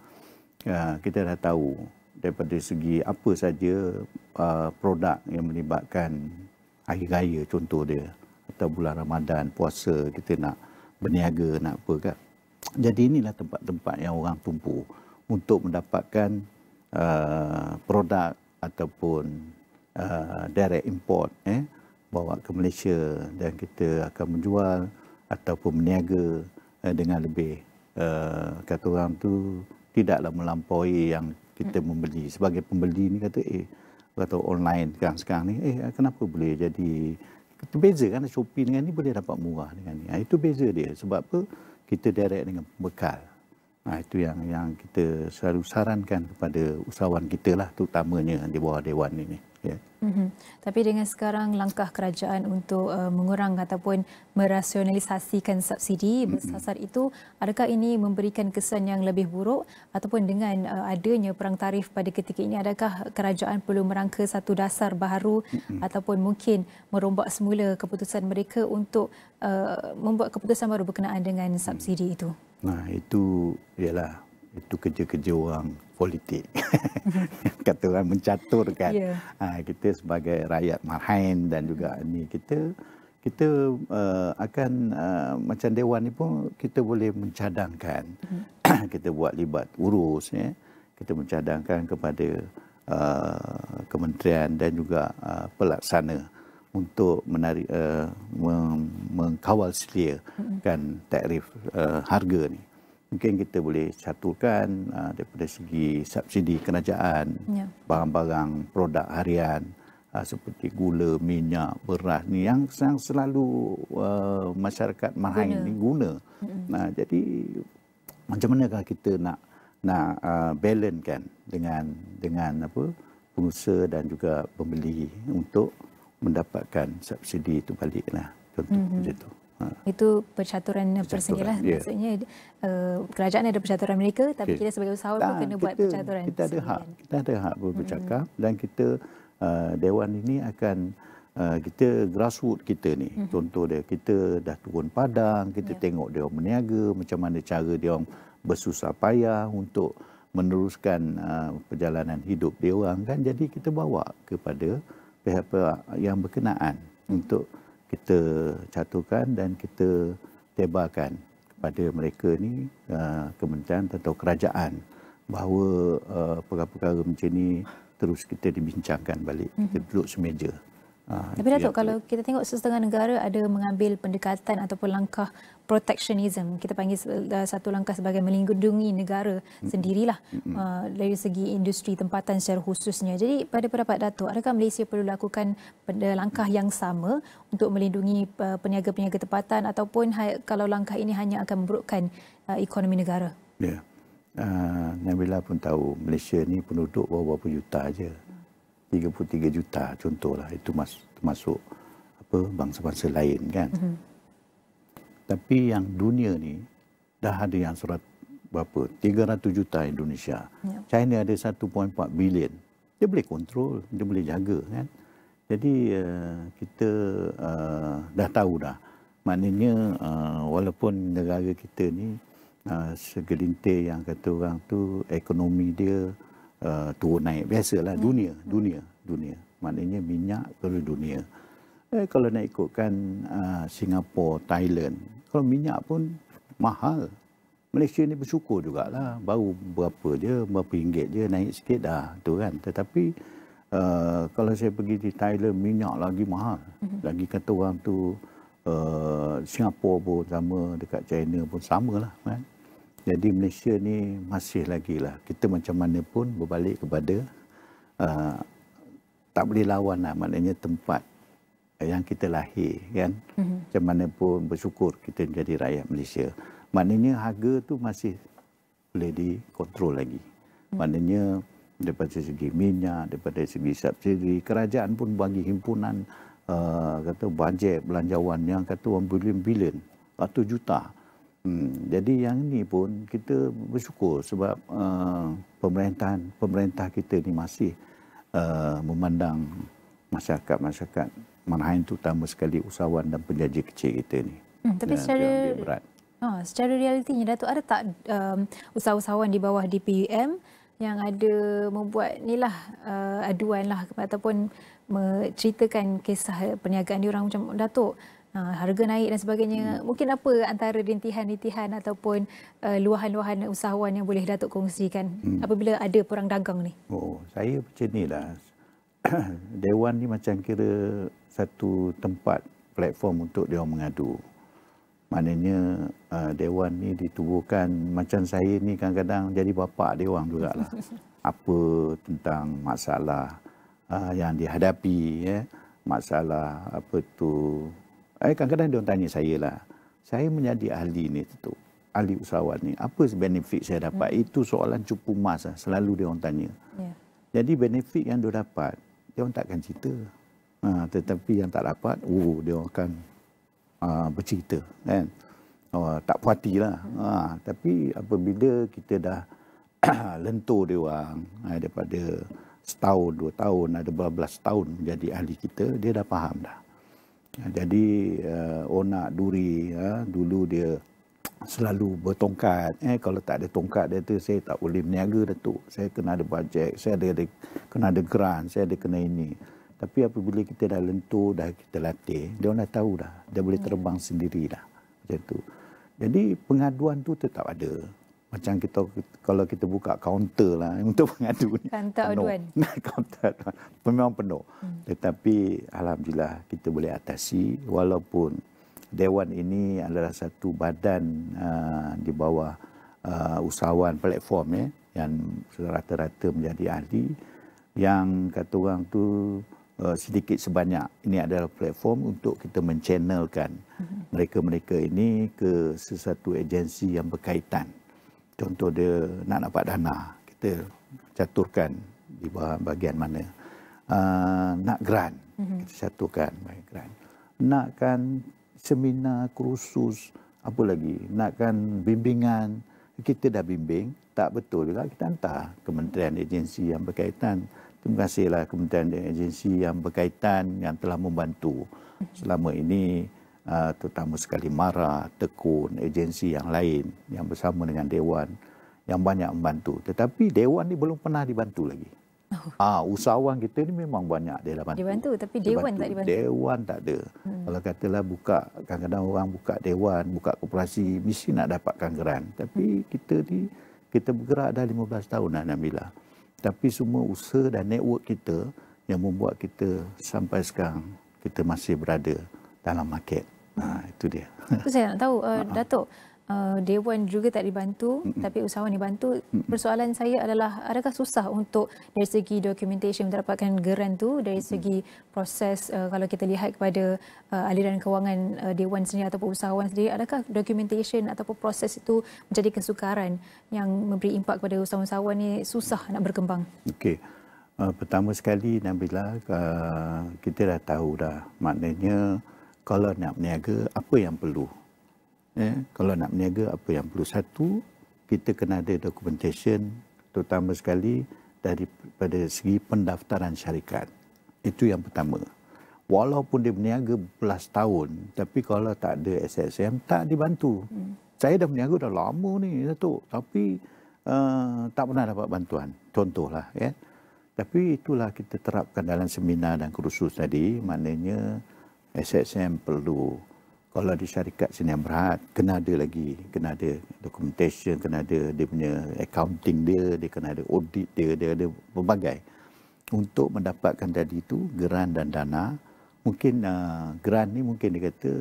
Kita dah tahu daripada segi apa saja produk yang melibatkan hari raya, contoh dia, atau bulan Ramadan, puasa, kita nak berniaga, nak apa kan. Jadi inilah tempat-tempat yang orang tumpu untuk mendapatkan produk ataupun direct import, bawa ke Malaysia, dan kita akan menjual ataupun berniaga dengan lebih, kata orang tu, tidaklah melampaui yang kita membeli. Sebagai pembeli ni kata, kata online sekarang ni, kenapa boleh jadi, itu beza kan, Shopee dengan ni boleh dapat murah dengan ni. Itu beza dia. Sebab apa? Kita direct dengan bekal. Itu yang kita selalu sarankan kepada usahawan kita lah, terutamanya di bawah Dewan ini. Ya. Tapi dengan sekarang langkah kerajaan untuk mengurang ataupun merasionalisasikan subsidi bersasar itu, adakah ini memberikan kesan yang lebih buruk, ataupun dengan adanya perang tarif pada ketika ini, adakah kerajaan perlu merangka satu dasar baharu ataupun mungkin merombak semula keputusan mereka untuk membuat keputusan baru berkenaan dengan subsidi itu? Nah, itu ialah kerja-kerja orang politik. Kata orang mencaturkan. Yeah. Kita sebagai rakyat marhain dan juga ni kita akan macam Dewan ni pun kita boleh mencadangkan. Kita buat libat urus, kita mencadangkan kepada kementerian dan juga pelaksana untuk menarik mengkawal selia kan tarif harga ni. Mungkin kita boleh caturkan daripada segi subsidi kerajaan, barang-barang produk harian seperti gula, minyak, beras ni yang selalu masyarakat marhain ni guna. Jadi macam manakah kita nak balance kan dengan apa, pengusaha dan juga pembeli untuk mendapatkan subsidi itu baliklah, contoh macam tu. Itu percaturan personil lah. Maksudnya kerajaan ada percaturan mereka, tapi kita sebagai usahawan pun kena buat percaturan. Kita ada hak bercakap, dan kita Dewan ini akan kita grassroots kita ni. Contoh dia, kita dah turun padang, kita tengok dia orang berniaga, macam mana cara dia orang bersusah payah untuk meneruskan perjalanan hidup dia orang kan. Jadi kita bawa kepada pihak-pihak yang berkenaan untuk kita caturkan dan kita tebarkan kepada mereka ni, kementerian atau kerajaan, bahawa perkara-perkara macam ni terus kita dibincangkan balik, kita duduk semeja. Tapi Datuk, kalau kita tengok setengah negara ada mengambil pendekatan ataupun langkah protectionism, kita panggil satu langkah sebagai melindungi negara sendirilah dari segi industri tempatan secara khususnya. Jadi pada pendapat Datuk, adakah Malaysia perlu lakukan langkah yang sama untuk melindungi peniaga-peniaga tempatan, ataupun kalau langkah ini hanya akan memburukkan ekonomi negara? Ya, Nabilah pun tahu Malaysia ni penduduk berapa juta aja. 33 juta contohlah, itu termasuk apa bangsa-bangsa lain kan. Tapi yang dunia ni dah ada yang berapa 300 juta Indonesia. China ada 1.4 bilion. Dia boleh kontrol, dia boleh jaga kan. Jadi kita dah tahu dah. Maknanya walaupun negara kita ni segelintir yang kata orang tu ekonomi dia turun naik, biasalah dunia. Maknanya minyak perlu dunia. Kalau nak ikutkan Singapura, Thailand, kalau minyak pun mahal. Malaysia ni bersyukur jugalah, baru berapa ringgit je, naik sikit dah tu kan. Tetapi kalau saya pergi di Thailand, minyak lagi mahal. Lagi kata orang tu Singapura pun sama, dekat China pun samalah kan. Jadi Malaysia ni masih lagi lah, kita macam mana pun berbalik kepada tak boleh lawan lah, maknanya tempat yang kita lahir kan. Macam mana pun bersyukur kita menjadi rakyat Malaysia. Maknanya harga tu masih boleh dikontrol lagi. Maknanya daripada segi minyak, daripada segi subsidi, kerajaan pun bagi himpunan kata bajet belanjawan yang kata 1 bilion 100 juta Jadi yang ini pun kita bersyukur sebab pemerintah kita ni masih memandang masyarakat Manahan, terutama sekali usahawan dan penjaja kecil kita ni. Tapi secara realitinya, Datuk, ada tak usahawan di bawah DPUM yang ada membuat aduan lah ataupun menceritakan kisah perniagaan diorang macam Datuk, harga naik dan sebagainya. Mungkin apa antara rintihan-rintihan ataupun luahan-luahan usahawan yang boleh Datuk kongsikan apabila ada perang dagang ni? Saya macam ni lah. Dewan ni macam kira satu tempat, platform untuk dia mengadu. Maknanya Dewan ni ditubuhkan, macam saya ni kadang-kadang jadi bapa dia orang jugalah. Apa tentang masalah yang dihadapi, masalah apa tu. Kadang-kadang dia orang tanya saya lah, saya menjadi ahli ni tentu, ahli usahawan ni, apa benefit saya dapat? Itu soalan cupu mas lah, selalu dia orang tanya. Jadi benefit yang dia dapat, dia orang takkan cerita. Tetapi yang tak dapat, dia orang akan bercerita, kan? Tak puas hati lah. Tapi apabila kita dah lentur dia orang daripada setahun, 2 tahun, ada berbelas tahun menjadi ahli kita, dia dah faham dah. Jadi onak duri, dulu dia selalu bertongkat. Kalau tak ada tongkat dia tu, saya tak boleh berniaga, Datuk. Saya kena ada bajet, saya kena ada grant, saya ada kena ini. Tapi apabila kita dah lentur, dah kita latih, dia orang dah tahu dah. Dia boleh terbang sendiri dah. Macam tu. Jadi pengaduan tu tetap ada. Macam kalau kita buka kaunter lah untuk pengadu ni. Kaunter aduan. Kaunter aduan. Memang penuh. Tetapi Alhamdulillah kita boleh atasi, walaupun Dewan ini adalah satu badan di bawah usahawan platform yang rata-rata menjadi ahli, yang kata orang tu sedikit sebanyak ini adalah platform untuk kita menchannelkan mereka-mereka ini ke sesuatu agensi yang berkaitan. Contoh dia nak dapat dana, kita caturkan di bawah bahagian mana. Nak grant, kita caturkan bahagian grant. Nakkan seminar, kursus, apa lagi, nakkan bimbingan, kita dah bimbing, tak betul juga kita hantar kementerian agensi yang berkaitan. Terima kasihlah kementerian agensi yang berkaitan yang telah membantu selama ini, terutama sekali MARA, Tekun, agensi yang lain yang bersama dengan Dewan yang banyak membantu. Tetapi Dewan ni belum pernah dibantu lagi. Usahawan kita ni memang banyak dia dah bantu. Dibantu, tapi Dewan tak dibantu. Dewan tak ada. Kalau katalah buka, kadang-kadang orang buka Dewan, buka koperasi, mesti nak dapatkan grant. Tapi kita bergerak dah 15 tahun dah, Nabilah. Tapi semua usaha dan network kita yang membuat kita sampai sekarang kita masih berada dalam market. Itu dia. Itu saya nak tahu, Datuk, Dewan juga tak dibantu, tapi usahawan dibantu. Persoalan saya adalah, adakah susah untuk dari segi documentation mendapatkan grant tu, dari segi proses, kalau kita lihat kepada aliran kewangan Dewan sendiri ataupun usahawan sendiri, adakah documentation ataupun proses itu menjadi kesukaran yang memberi impak kepada usahawan-usahawan ni susah nak berkembang? Okey. Pertama sekali, Nabilah, kita dah tahu dah, maknanya kalau nak berniaga, apa yang perlu? Kalau nak berniaga, apa yang perlu? Satu, kita kena ada documentation, terutama sekali daripada segi pendaftaran syarikat. Itu yang pertama. Walaupun dia berniaga belas tahun, tapi kalau tak ada SSM, tak dibantu. Saya dah berniaga dah lama ni, Datuk, tapi tak pernah dapat bantuan. Contohlah, Tapi itulah kita terapkan dalam seminar dan kursus tadi, maknanya SSM perlu. Kalau di syarikat Sdn Bhd, kena ada lagi, kena ada documentation, kena ada dia punya accounting dia kena ada audit dia ada berbagai. Untuk mendapatkan tadi itu, grant dan dana, mungkin grant ni mungkin dia kata,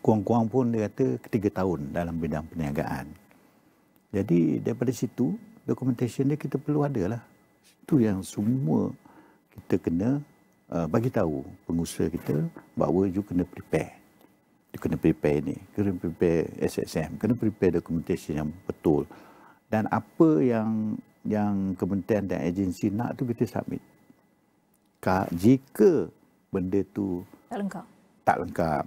kurang-kurang pun dia kata 3 tahun dalam bidang perniagaan. Jadi daripada situ, documentation dia kita perlu ada lah. Itu yang semua kita kena bagi tahu pengusaha kita bahawa you kena prepare. You kena prepare ni, kena prepare SSM, kena prepare documentation yang betul. Dan apa yang kementerian dan agensi nak tu kita submit. Jika benda tu tak lengkap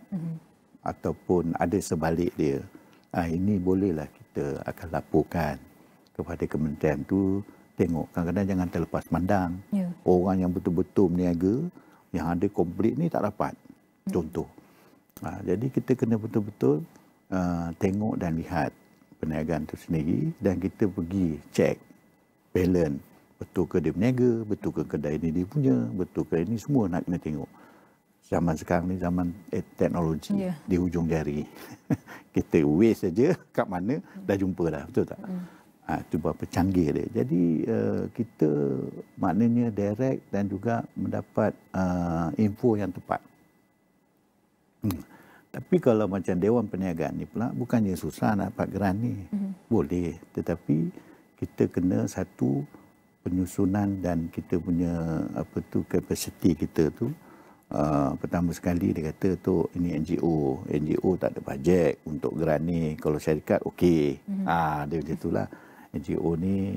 ataupun ada sebalik dia, Ini bolehlah kita akan laporkan kepada kementerian tu. Tengok, kadang-kadang jangan terlepas pandang. Orang yang betul-betul berniaga, yang ada komplit ni tak dapat. Contoh. Jadi kita kena betul-betul tengok dan lihat perniagaan tu sendiri dan kita pergi cek balance. Betul ke dia berniaga, betul ke kedai ni dia punya, betul ke ini, semua nak kena tengok. Zaman sekarang ni zaman teknologi di hujung jari. Kita waste saja kat mana dah jumpa dah, betul tak? Itu berapa canggih dia. Jadi kita maknanya direct dan juga mendapat info yang tepat. Tapi kalau macam Dewan Perniagaan ni pula bukannya susah nak dapat geran ni. Boleh, tetapi kita kena satu penyusunan dan kita punya capacity kita tu. Pertama sekali dia kata tu ini NGO tak ada bajet untuk geran ni. Kalau syarikat okey. Dia macam itulah. NGO ni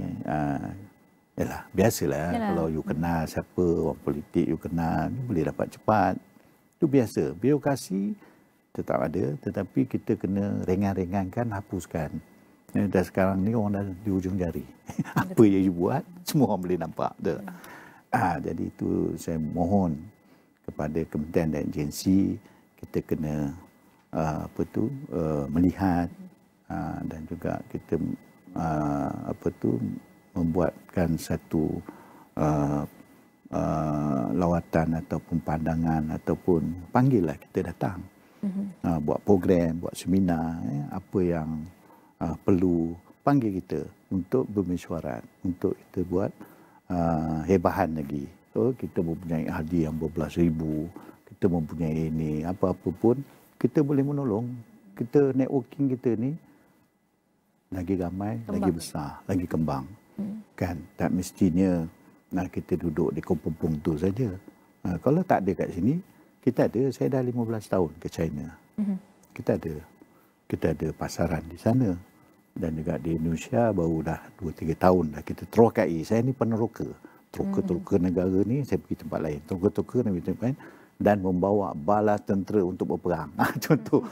yalah biasalah. Kalau you kenal siapa orang politik you kenal, you boleh dapat cepat. Itu biasa. Birokrasi tetap ada, tetapi kita kena ringan-ringankan, hapuskan. Dan sekarang ni orang dah di hujung jari. Apa yang you buat, semua orang boleh nampak. Jadi itu saya mohon kepada kementerian dan agensi, kita kena melihat dan juga kita membuatkan satu lawatan ataupun pandangan ataupun panggillah kita datang. Buat program, buat seminar, apa yang perlu, panggil kita untuk bermesyuarat, untuk kita buat hebahan lagi. So, kita mempunyai ahli yang berbelas ribu, kita mempunyai ini, apa-apa pun, kita boleh menolong. Kita networking kita ni lagi ramai, lagi besar, lagi kembang. Kan, tak mestinya kita duduk di kampung tu saja. Kalau tak ada kat sini, kita ada. Saya dah 15 tahun ke China. Kita ada pasaran di sana. Dan juga di Indonesia baru dah 2-3 tahun dah kita terokai. Saya ni peneroka. Teroka negara ni saya pergi tempat lain. Teroka pergi tempat lain dan membawa bala tentera untuk berperang. Contoh,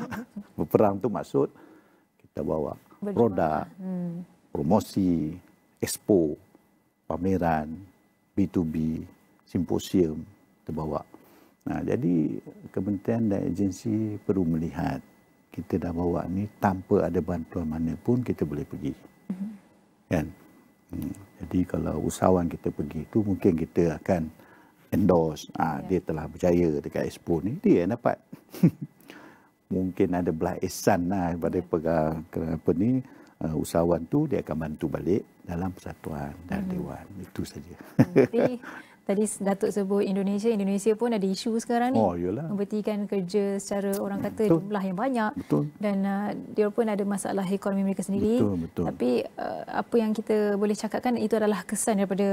berperang tu maksud kita bawa produk, promosi, expo, pameran, B2B, simposium kita bawa. Jadi kementerian dan agensi perlu melihat kita dah bawa ni tanpa ada bantuan mana pun kita boleh pergi. Kan? Jadi kalau usahawan kita pergi tu mungkin kita akan endorse. Dia telah berjaya dekat expo ni, dia yang dapat. Mungkin ada belah ihsan lah kepada kenapa ni usahawan tu dia akan bantu balik dalam persatuan dan dewan. Itu saja. Tadi Datuk sebut Indonesia pun ada isu sekarang ni. Memberikan kerja secara orang kata jumlah yang banyak. Dan dia pun ada masalah ekonomi mereka sendiri. Tapi apa yang kita boleh cakapkan itu adalah kesan daripada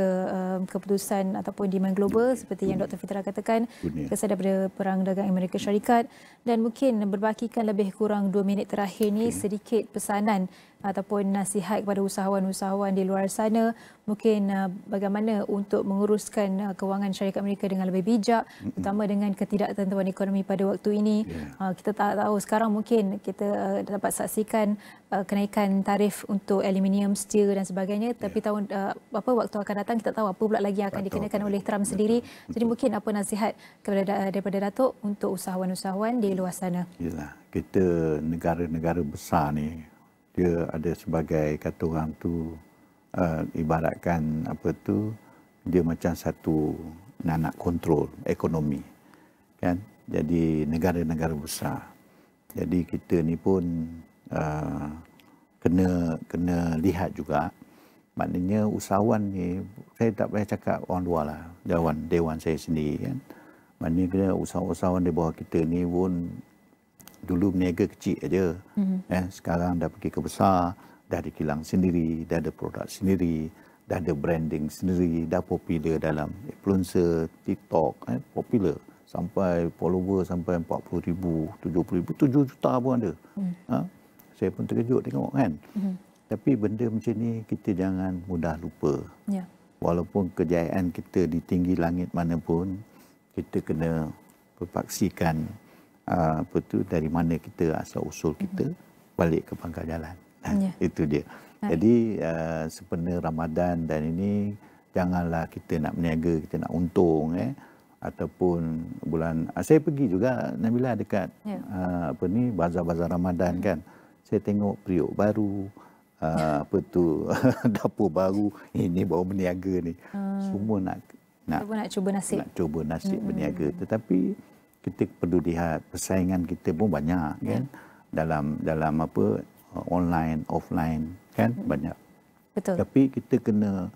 keputusan ataupun demand global seperti yang Dr. Fitra katakan. Kesan daripada Perang Dagang Amerika Syarikat. Dan mungkin berbahagikan lebih kurang 2 minit terakhir ni sedikit pesanan ataupun nasihat kepada usahawan-usahawan di luar sana, mungkin bagaimana untuk menguruskan kewangan syarikat mereka dengan lebih bijak, terutama dengan ketidaktentuan ekonomi pada waktu ini. Kita tak tahu sekarang mungkin kita dapat saksikan kenaikan tarif untuk aluminium, steel dan sebagainya, tapi tahun waktu akan datang kita tahu apa pula lagi yang akan dikenakan oleh Trump sendiri. Jadi mungkin apa nasihat daripada Datuk untuk usahawan-usahawan di luar sana? Yalah, kita negara-negara besar ni dia ada sebagai kata orang tu ibaratkan dia macam satu nak kontrol ekonomi kan. Jadi negara-negara besar. Jadi kita ni pun kena lihat juga. Maknanya usahawan ni, saya tak payah cakap orang luar lah, dewan saya sendiri kan. Maknanya usahawan di bawah kita ni pun dulu berniaga kecil aja. Sekarang dah pergi ke besar, dah ada kilang sendiri, dah ada produk sendiri, dah ada branding sendiri, dah popular dalam influencer, TikTok, popular. Sampai follower sampai 40,000, 70,000, 7 juta pun ada. Saya pun terkejut tengok kan. Tapi benda macam ni kita jangan mudah lupa. Walaupun kejayaan kita di tinggi langit mana pun, kita kena berpaksikan dari mana kita asal usul kita balik ke pangkal jalan. Itu dia. Jadi sempena Ramadan dan ini janganlah kita nak berniaga, kita nak untung ataupun bulan saya pergi juga Nabilah dekat bazar-bazar Ramadan kan. Saya tengok periuk baru, dapur baru, ini baru berniaga ni. Semua nak cuba nasib. Nak cuba nasib berniaga. Tetapi kita perlu lihat persaingan kita pun banyak kan. Dalam online, offline kan banyak. Betul. Tapi kita kena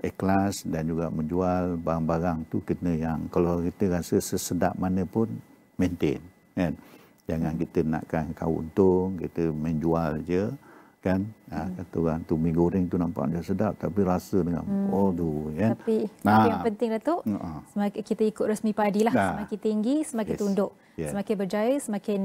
ikhlas dan juga menjual barang-barang tu kena yang kalau kita rasa sesedap mana pun maintain kan. Jangan kita nakkan kau untung, kita menjual je kan. Kata orang tu mi goreng tu nampak dia sedap tapi rasa dengan tu kan. Tapi yang penting Datuk, semakin kita ikut resmi padi lah, semakin tinggi semakin tunduk. Semakin berjaya, semakin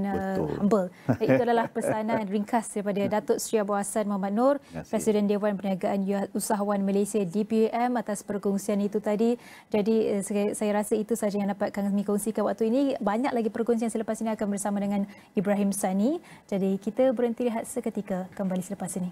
humble. Itu adalah pesanan ringkas daripada Datuk Seri Abu Hassan Muhammad Nur, Presiden Dewan Perniagaan Usahawan Malaysia DPUM atas perkongsian itu tadi. Jadi saya rasa itu sahaja yang dapat kami kongsikan waktu ini. Banyak lagi perkongsian selepas ini akan bersama dengan Ibrahim Sani. Jadi kita berhenti lihat seketika, kembali selepas ini.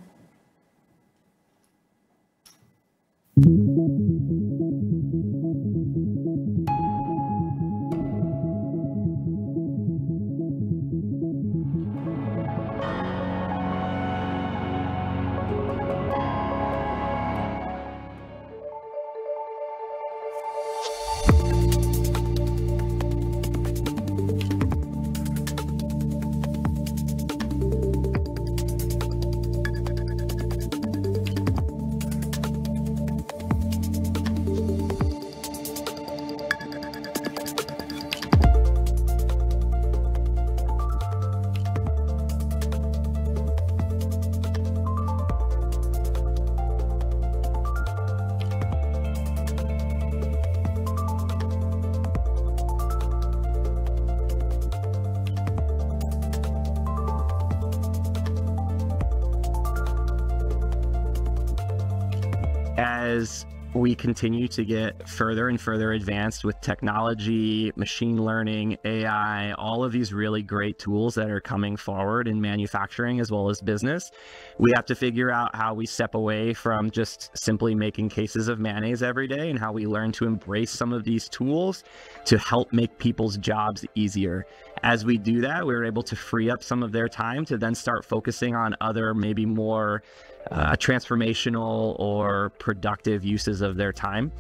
As we continue to get further and further advanced with technology, machine learning, AI, all of these really great tools that are coming forward in manufacturing as well as business, we have to figure out how we step away from just simply making cases of mayonnaise every day and how we learn to embrace some of these tools to help make people's jobs easier. As we do that, we're able to free up some of their time to then start focusing on other maybe more transformational or productive uses of their time.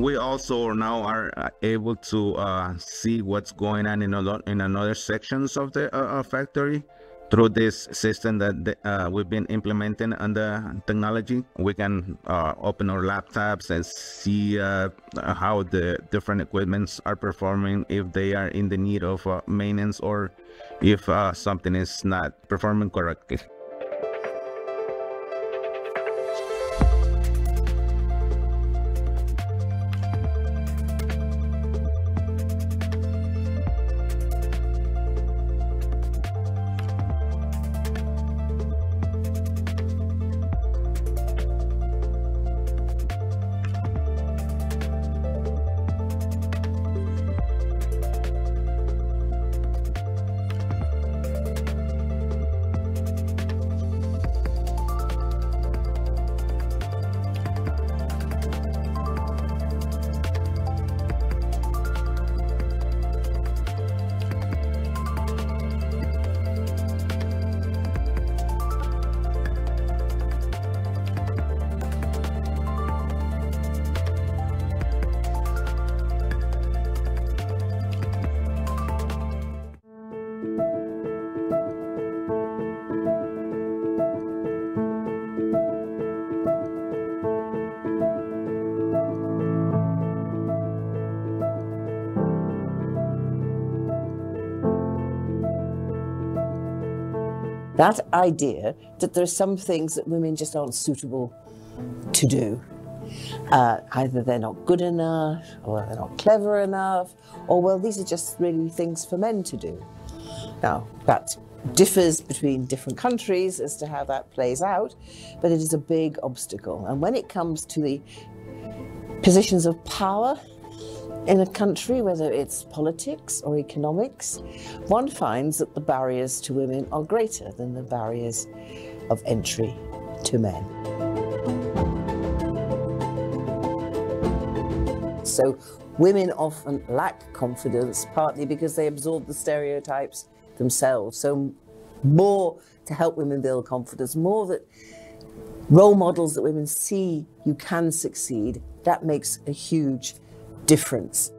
We also now are able to see what's going on in another sections of the factory. Through this system that we've been implementing on the technology, we can open our laptops and see how the different equipments are performing, if they are in the need of maintenance or if something is not performing correctly. That idea that there are some things that women just aren't suitable to do. Either they're not good enough, or they're not clever enough, or well, these are just really things for men to do. Now, that differs between different countries as to how that plays out, but it is a big obstacle. And when it comes to the positions of power in a country, whether it's politics or economics, one finds that the barriers to women are greater than the barriers of entry to men. So women often lack confidence, partly because they absorb the stereotypes themselves. So more to help women build confidence, more that role models that women see you can succeed, that makes a huge difference.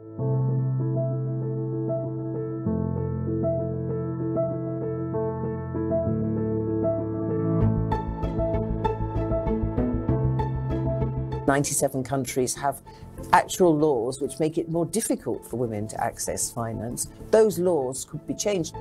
"97 countries have actual laws which make it more difficult for women to access finance. Those laws could be changed.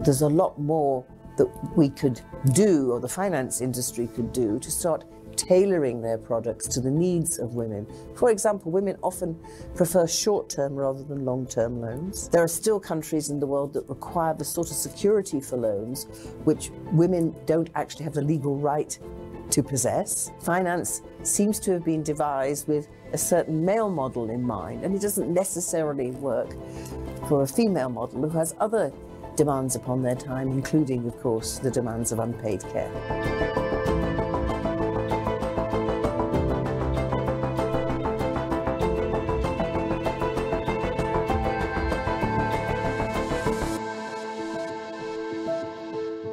There's a lot more that we could do, or the finance industry could do, to start tailoring their products to the needs of women. For example, women often prefer short-term rather than long-term loans. There are still countries in the world that require the sort of security for loans which women don't actually have the legal right to possess. Finance seems to have been devised with a certain male model in mind, and it doesn't necessarily work for a female model who has other demands upon their time, including, of course, the demands of unpaid care.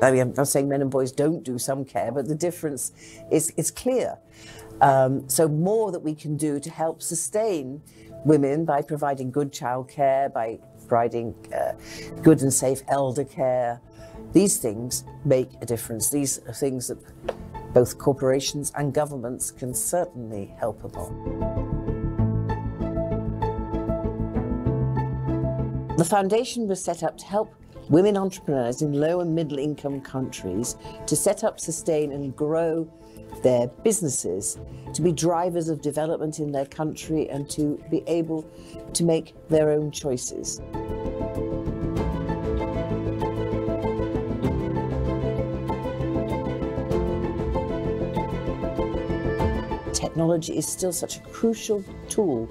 I mean, I'm not saying men and boys don't do some care, but the difference is clear. So more that we can do to help sustain women by providing good childcare, by providing good and safe elder care. These things make a difference. These are things that both corporations and governments can certainly help upon. The foundation was set up to help women entrepreneurs in low and middle income countries to set up, sustain and grow their businesses, to be drivers of development in their country and to be able to make their own choices. Technology is still such a crucial tool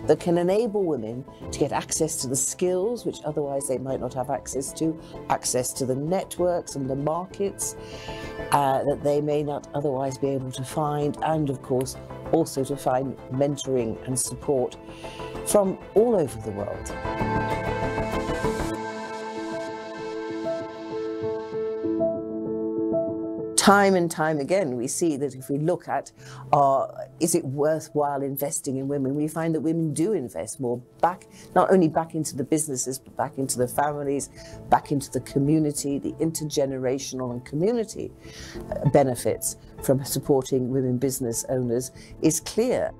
that can enable women to get access to the skills which otherwise they might not have access to the networks and the markets that they may not otherwise be able to find, and of course also to find mentoring and support from all over the world. Time and time again, we see that if we look at is it worthwhile investing in women, we find that women do invest more back, not only back into the businesses, but back into the families, back into the community. The intergenerational and community benefits from supporting women business owners is clear.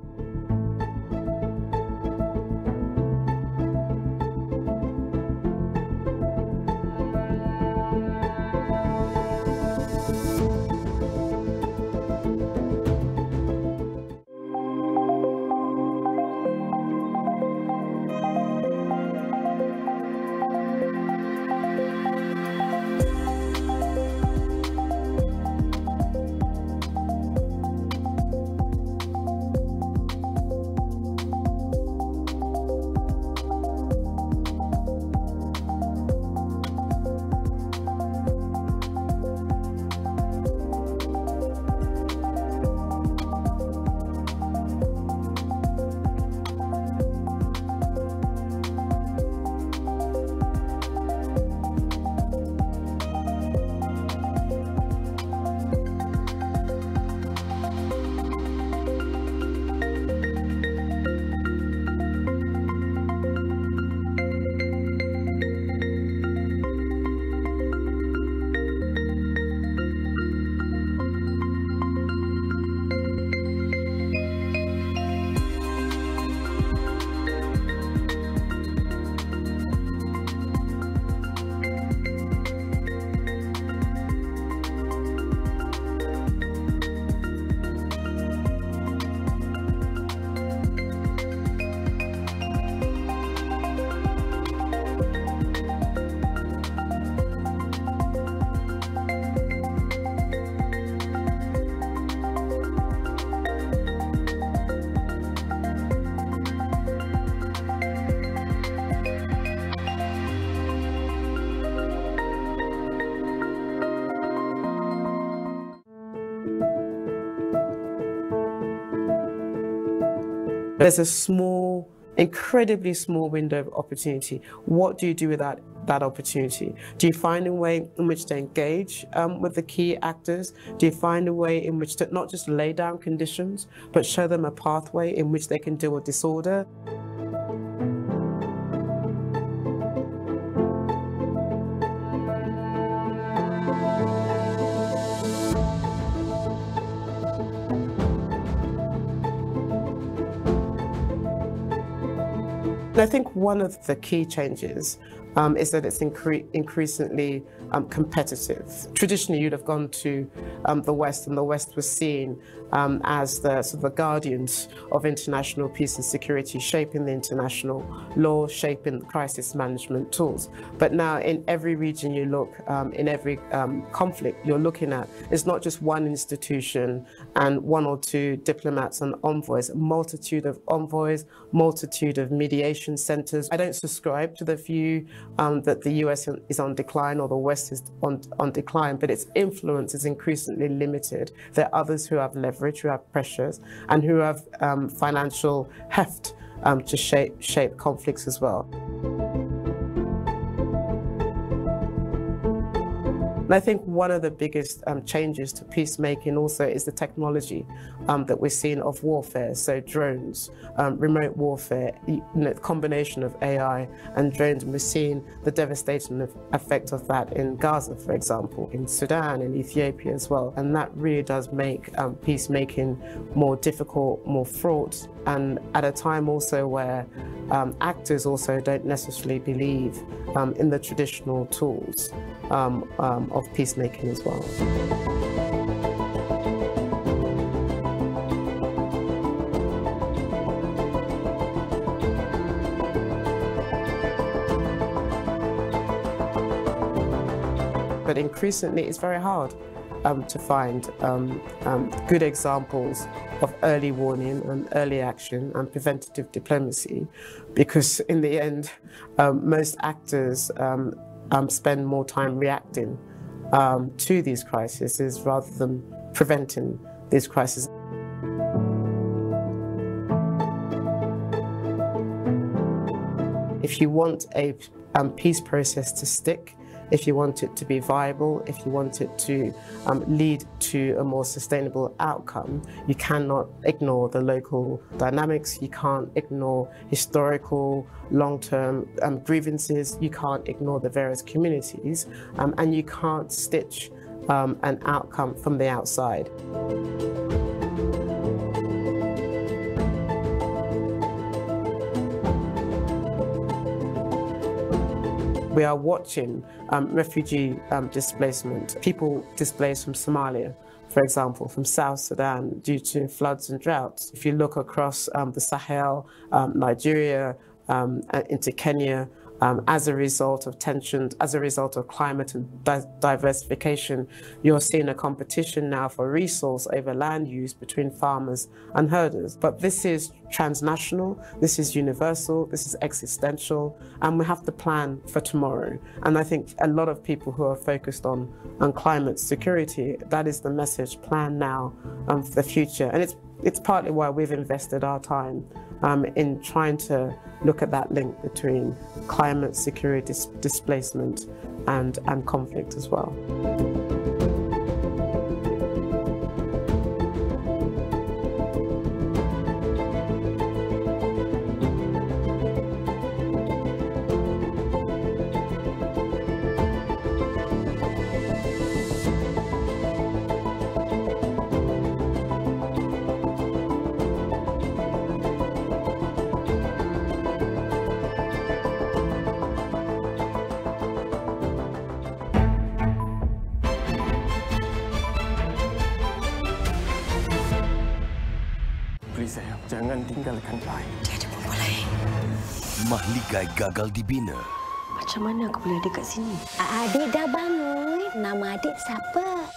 There's a small, incredibly small window of opportunity. What do you do with that opportunity? Do you find a way in which to engage with the key actors? Do you find a way in which to not just lay down conditions, but show them a pathway in which they can deal with disorder? I think one of the key changes is that it's increasingly competitive. Traditionally, you'd have gone to the West, and the West was seen as the sort of the guardians of international peace and security, shaping the international law, shaping crisis management tools. But now, in every region you look, in every conflict you're looking at, it's not just one institution and one or two diplomats and envoys, a multitude of envoys, multitude of mediation centers. I don't subscribe to the view that the US is on decline or the West is on decline, but its influence is increasingly limited. There are others who have leverage, who have pressures, and who have financial heft to shape conflicts as well. And I think one of the biggest changes to peacemaking also is the technology that we're seeing of warfare. So drones, remote warfare, the combination of AI and drones. And we're seeing the devastating effect of that in Gaza, for example, in Sudan, in Ethiopia as well. And that really does make peacemaking more difficult, more fraught, and at a time also where actors also don't necessarily believe in the traditional tools of peacemaking as well. But increasingly, it's very hard to find good examples of early warning and early action and preventative diplomacy, because in the end, most actors spend more time reacting to these crises rather than preventing these crises. If you want a peace process to stick, if you want it to be viable, if you want it to lead to a more sustainable outcome, you cannot ignore the local dynamics, you can't ignore historical, long-term grievances, you can't ignore the various communities, and you can't stitch an outcome from the outside. We are watching refugee displacement, people displaced from Somalia, for example, from South Sudan due to floods and droughts. If you look across the Sahel, Nigeria, into Kenya, as a result of tensions, as a result of climate and diversification, you're seeing a competition now for resource over land use between farmers and herders. But this is transnational, this is universal, this is existential, and we have to plan for tomorrow. And I think a lot of people who are focused on climate security, that is the message, plan now for the future. And it's partly why we've invested our time in trying to look at that link between climate, security, displacement, and conflict as well. Saya, jangan tinggalkan Daya. Dia ada perempuan lain. Mahligai gagal dibina. Macam mana aku boleh ada kat sini? Adik dah bangun. Nama adik siapa?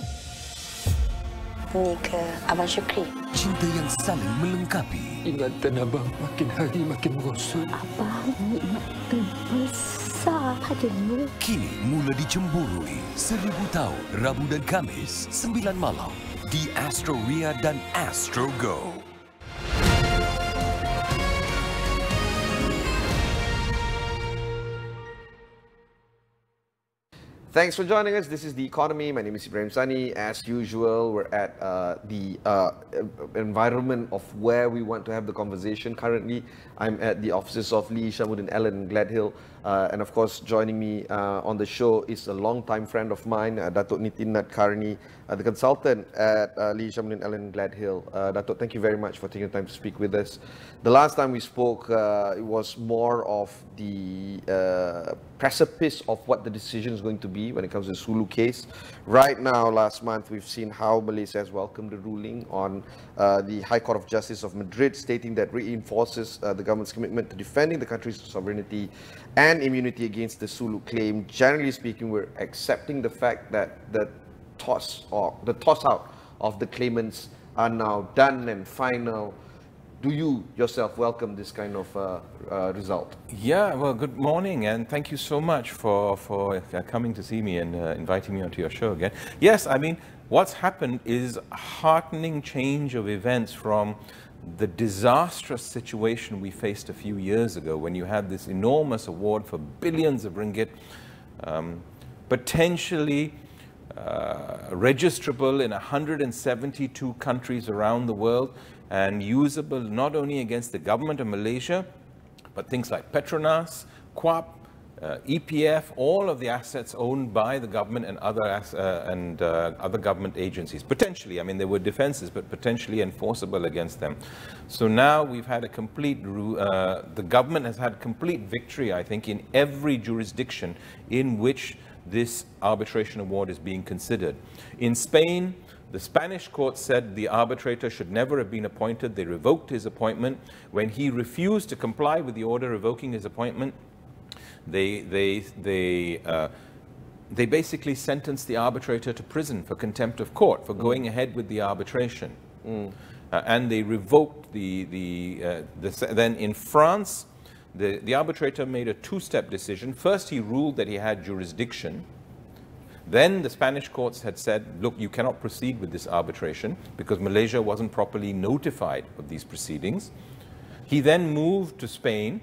Ni ke Abang Syukri. Cinta yang saling melengkapi. Ingatan abang makin hari makin merosot. Abang nikmat terbesar padamu. Kini mula dicemburui. 1000 tahun, Rabu dan Khamis, 9 malam. Di Astro Ria dan Astro Go. Thanks for joining us. This is The Economy. My name is Ibrahim Sani. As usual, we're at the environment of where we want to have the conversation. Currently, I'm at the offices of Lee Shamuddin Allen Gladhill. And of course, joining me on the show is a long-time friend of mine, Datuk Nitin Nadkarni, the consultant at Lee Shamuddin Allen Gladhill. Datuk, thank you very much for taking the time to speak with us. The last time we spoke, it was more of the precipice of what the decision is going to be when it comes to the Sulu case. Right now, last month, we've seen how Malaysia has welcomed the ruling on the High Court of Justice of Madrid, stating that reinforces the government's commitment to defending the country's sovereignty and immunity against the Sulu claim. Generally speaking, we're accepting the fact that the toss out of the claimants are now done and final. Do you yourself welcome this kind of result? Yeah, well, good morning, and thank you so much for coming to see me and inviting me onto your show again. Yes, I mean, what's happened is a heartening change of events from the disastrous situation we faced a few years ago when you had this enormous award for billions of ringgit, potentially registrable in 172 countries around the world, and usable not only against the government of Malaysia, but things like Petronas, QAP, EPF, all of the assets owned by the government and other government agencies. Potentially, I mean, there were defenses, but potentially enforceable against them. So now we've had a complete, the government has had complete victory, I think, in every jurisdiction in which this arbitration award is being considered. In Spain, the Spanish court said the arbitrator should never have been appointed. They revoked his appointment. When he refused to comply with the order revoking his appointment, they basically sentenced the arbitrator to prison for contempt of court for going ahead with the arbitration. And they revoked then in France, the arbitrator made a two-step decision. First, he ruled that he had jurisdiction. Then the Spanish courts had said, look, you cannot proceed with this arbitration because Malaysia wasn't properly notified of these proceedings. He then moved to Spain,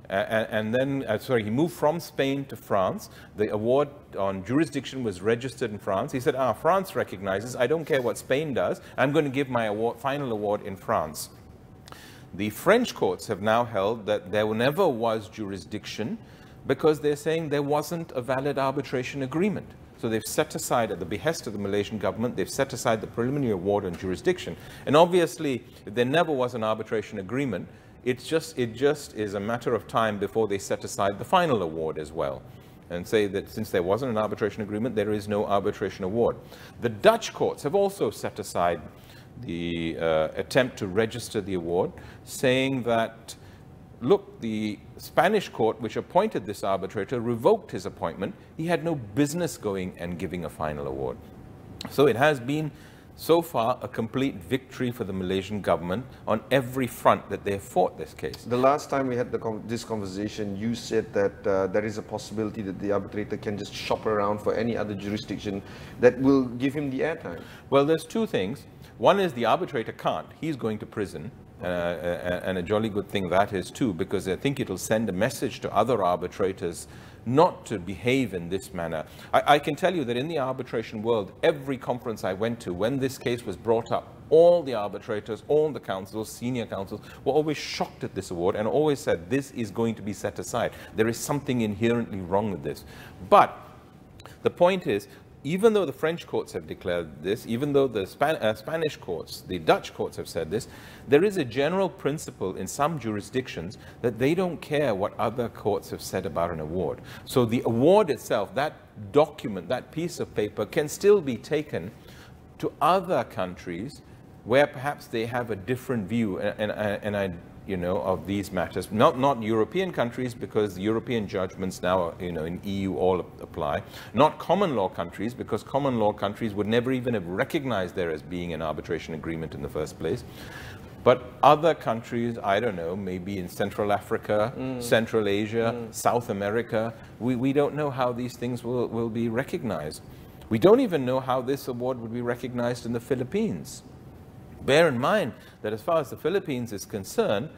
he moved from Spain to France. The award on jurisdiction was registered in France. He said, France recognizes, I don't care what Spain does, I'm going to give my final award in France. The French courts have now held that there never was jurisdiction because they're saying there wasn't a valid arbitration agreement. So they've set aside, at the behest of the Malaysian government, they've set aside the preliminary award on jurisdiction. And obviously, if there never was an arbitration agreement, it just is a matter of time before they set aside the final award as well, and say that since there wasn't an arbitration agreement, there is no arbitration award. The Dutch courts have also set aside the attempt to register the award, saying that, look, the Spanish court, which appointed this arbitrator, revoked his appointment. He had no business going and giving a final award. So it has been, so far, a complete victory for the Malaysian government on every front that they have fought this case. The last time we had this conversation, you said that there is a possibility that the arbitrator can just shop around for any other jurisdiction that will give him the airtime. Well, there's two things. One is the arbitrator can't. He's going to prison. And a jolly good thing that is too, because I think it'll send a message to other arbitrators not to behave in this manner. I can tell you that in the arbitration world, every conference I went to, when this case was brought up, all the arbitrators, all the councils, senior councils, were always shocked at this award and always said, this is going to be set aside. There is something inherently wrong with this. But the point is, even though the French courts have declared this, even though the Spanish courts, the Dutch courts have said this, there is a general principle in some jurisdictions that they don't care what other courts have said about an award. So the award itself, that document, that piece of paper, can still be taken to other countries where perhaps they have a different view of these matters. Not European countries, because the European judgments now, in EU all apply. Not common law countries, because common law countries would never even have recognized there as being an arbitration agreement in the first place. But other countries, I don't know, maybe in Central Africa, Central Asia, South America, we don't know how these things will be recognized. We don't even know how this award would be recognized in the Philippines. Bear in mind that as far as the Philippines is concerned,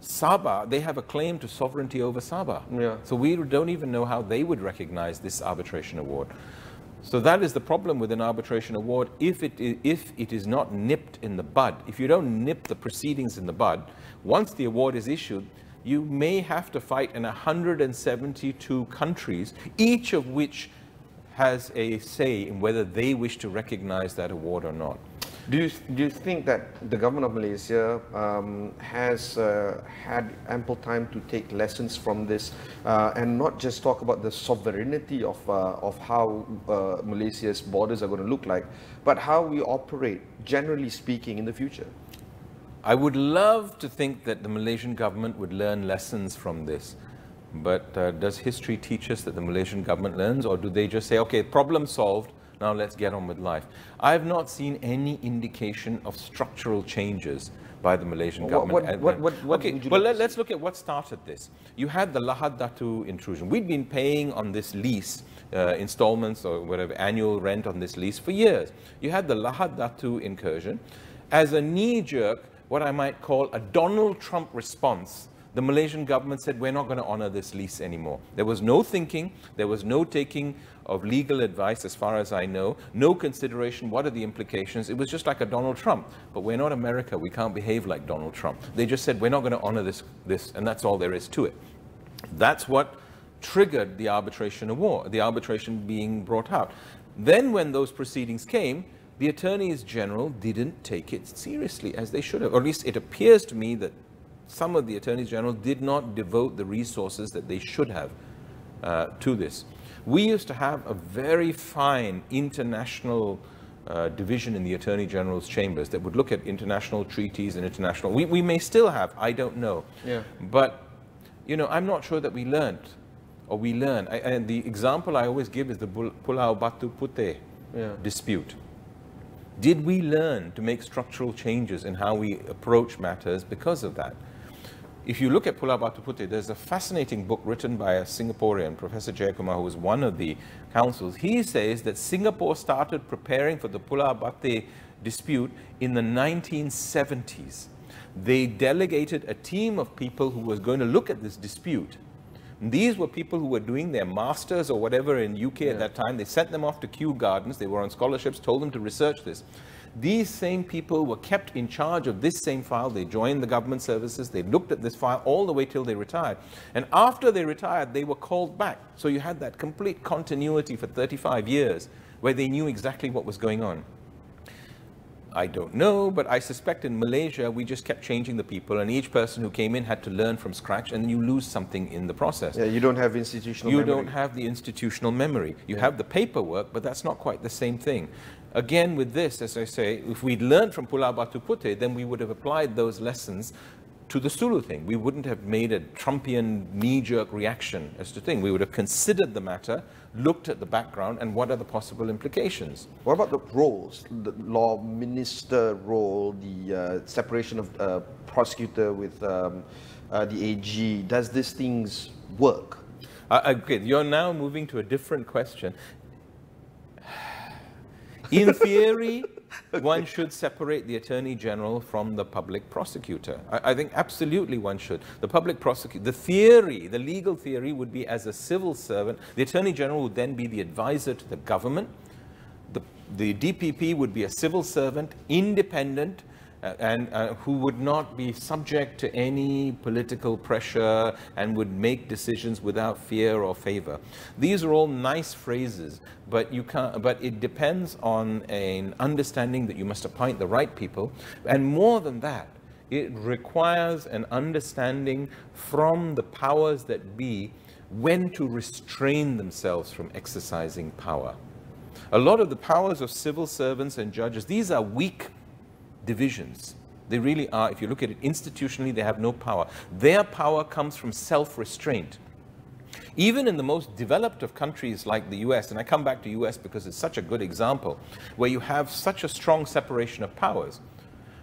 Sabah, they have a claim to sovereignty over Sabah. So we don't even know how they would recognize this arbitration award. So that is the problem with an arbitration award. If it is not nipped in the bud, if you don't nip the proceedings in the bud, once the award is issued, you may have to fight in 172 countries, each of which has a say in whether they wish to recognize that award or not. Do you think that the government of Malaysia has had ample time to take lessons from this and not just talk about the sovereignty of how Malaysia's borders are going to look like, but how we operate, generally speaking, in the future? I would love to think that the Malaysian government would learn lessons from this. But does history teach us that the Malaysian government learns, or do they just say, okay, problem solved, now let's get on with life? I have not seen any indication of structural changes by the Malaysian government. Let's look at what started this. You had the Lahad Datu intrusion. We'd been paying on this lease, installments or whatever, annual rent on this lease for years. You had the Lahad Datu incursion. As a knee-jerk, what I might call a Donald Trump response, the Malaysian government said, we're not going to honor this lease anymore. There was no thinking, there was no taking of legal advice as far as I know, no consideration, what are the implications? It was just like a Donald Trump. But we're not America, we can't behave like Donald Trump. They just said, we're not going to honor this, and that's all there is to it. That's what triggered the arbitration award, the arbitration being brought out. Then when those proceedings came, the attorneys general didn't take it seriously as they should have, or at least it appears to me that some of the attorneys general did not devote the resources that they should have to this. We used to have a very fine international division in the attorney general's chambers that would look at international treaties and international. We may still have, I don't know. Yeah. But you know, I'm not sure that we learned or we learn. And the example I always give is the Pulau Batu Putih dispute. Did we learn to make structural changes in how we approach matters because of that? If you look at Pulau Batu Putih, there's a fascinating book written by a Singaporean, Professor Jayakumar, who was one of the counsels. He says that Singapore started preparing for the Pulau Batu dispute in the 1970s. They delegated a team of people who was going to look at this dispute. And these were people who were doing their masters or whatever in UK at that time. They sent them off to Kew Gardens. They were on scholarships, told them to research this. These same people were kept in charge of this same file. They joined the government services. They looked at this file all the way till they retired. And after they retired, they were called back. So you had that complete continuity for 35 years where they knew exactly what was going on. I don't know, but I suspect in Malaysia, we just kept changing the people, and each person who came in had to learn from scratch, and you lose something in the process. Yeah, you don't have institutional memory. You don't have the institutional memory. You have the paperwork, but that's not quite the same thing. Again, with this, as I say, if we'd learned from Pulau Batu Putih, then we would have applied those lessons to the Sulu thing. We wouldn't have made a Trumpian knee-jerk reaction as to thing. We would have considered the matter, looked at the background, and what are the possible implications. What about the roles, the law minister role, the separation of prosecutor with the AG? Does these things work? Okay, you're now moving to a different question. In theory, one should separate the Attorney General from the public prosecutor. I think absolutely one should. The public prosecutor, the theory, the legal theory would be as a civil servant. The Attorney General would then be the advisor to the government. The DPP would be a civil servant, independent, and who would not be subject to any political pressure and would make decisions without fear or favor. These are all nice phrases, but you can't. But it depends on an understanding that you must appoint the right people, and more than that, it requires an understanding from the powers that be when to restrain themselves from exercising power. A lot of the powers of civil servants and judges, these are weak divisions. They really are. If you look at it institutionally, they have no power. Their power comes from self-restraint. Even in the most developed of countries like the US, and I come back to US because it's such a good example, where you have such a strong separation of powers.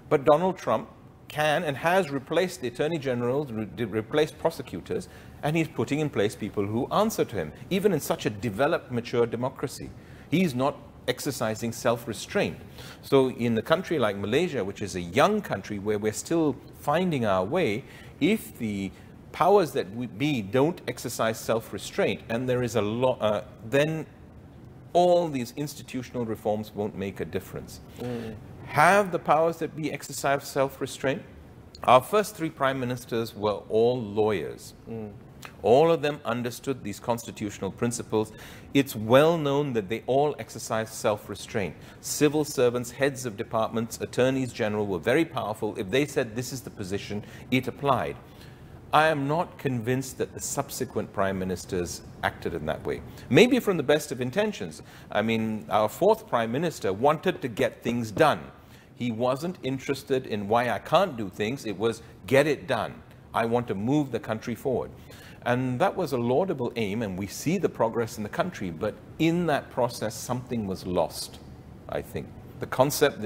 But Donald Trump can and has replaced the attorney generals, replaced prosecutors, and he's putting in place people who answer to him, even in such a developed, mature democracy. He's not exercising self-restraint. So in a country like Malaysia, which is a young country where we're still finding our way, If the powers that be don't exercise self-restraint, and there is a lot, then all these institutional reforms won't make a difference. Have the powers that be exercise self-restraint? Our first 3 prime ministers were all lawyers. All of them understood these constitutional principles. It's well known that they all exercise self-restraint. Civil servants, heads of departments, attorneys general were very powerful. If they said this is the position, it applied. I am not convinced that the subsequent prime ministers acted in that way. Maybe from the best of intentions. I mean, our 4th prime minister wanted to get things done. He wasn't interested in why I can't do things. It was get it done. I want to move the country forward. And that was a laudable aim, and we see the progress in the country. But in that process, something was lost, I think. The concept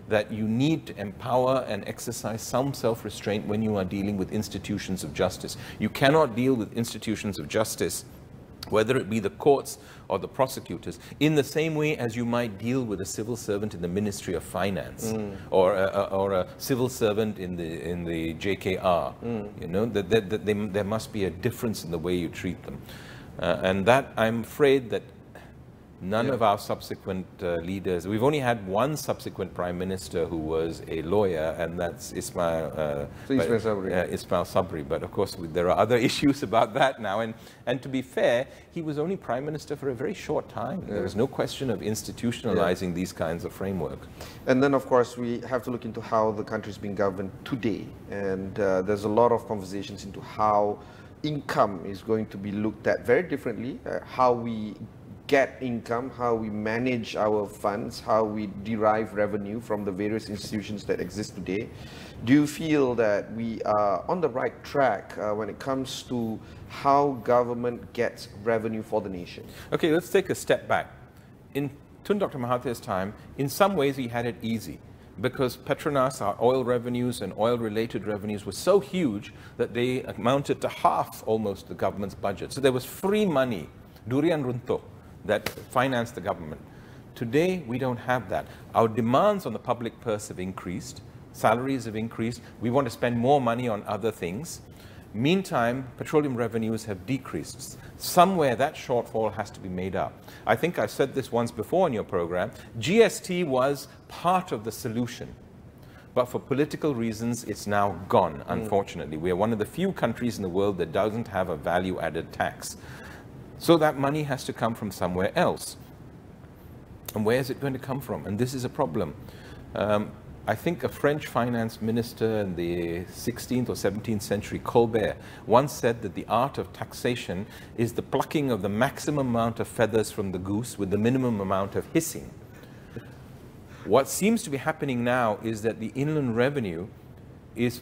that you need to empower and exercise some self-restraint when you are dealing with institutions of justice. You cannot deal with institutions of justice, whether it be the courts or the prosecutors, in the same way as you might deal with a civil servant in the Ministry of Finance or a civil servant in the JKR. You know, there must be a difference in the way you treat them. And that, I'm afraid that none of our subsequent leaders, we've only had one subsequent prime minister who was a lawyer, and that's Ismail Sabri. But of course, there are other issues about that now. And to be fair, he was only prime minister for a very short time. There was no question of institutionalizing these kinds of framework. And then, of course, we have to look into how the country is being governed today. And there's a lot of conversations into how income is going to be looked at very differently, how we get income, how we manage our funds, how we derive revenue from the various institutions that exist today. Do you feel that we are on the right track when it comes to how government gets revenue for the nation? Okay, let's take a step back. In Tun Dr. Mahathir's time, in some ways he had it easy, because Petronas, our oil revenues and oil-related revenues were so huge that they amounted to half almost the government's budget. So there was free money, durian runtuh, that finance the government. Today, we don't have that. Our demands on the public purse have increased, salaries have increased, we want to spend more money on other things. Meantime, petroleum revenues have decreased. Somewhere that shortfall has to be made up. I think I've said this once before in your program, GST was part of the solution. But for political reasons, it's now gone, unfortunately. We are one of the few countries in the world that doesn't have a value-added tax. So that money has to come from somewhere else. And where is it going to come from? And this is a problem. I think a French finance minister in the 16th or 17th century, Colbert, once said that the art of taxation is the plucking of the maximum amount of feathers from the goose with the minimum amount of hissing. What seems to be happening now is that the inland revenue is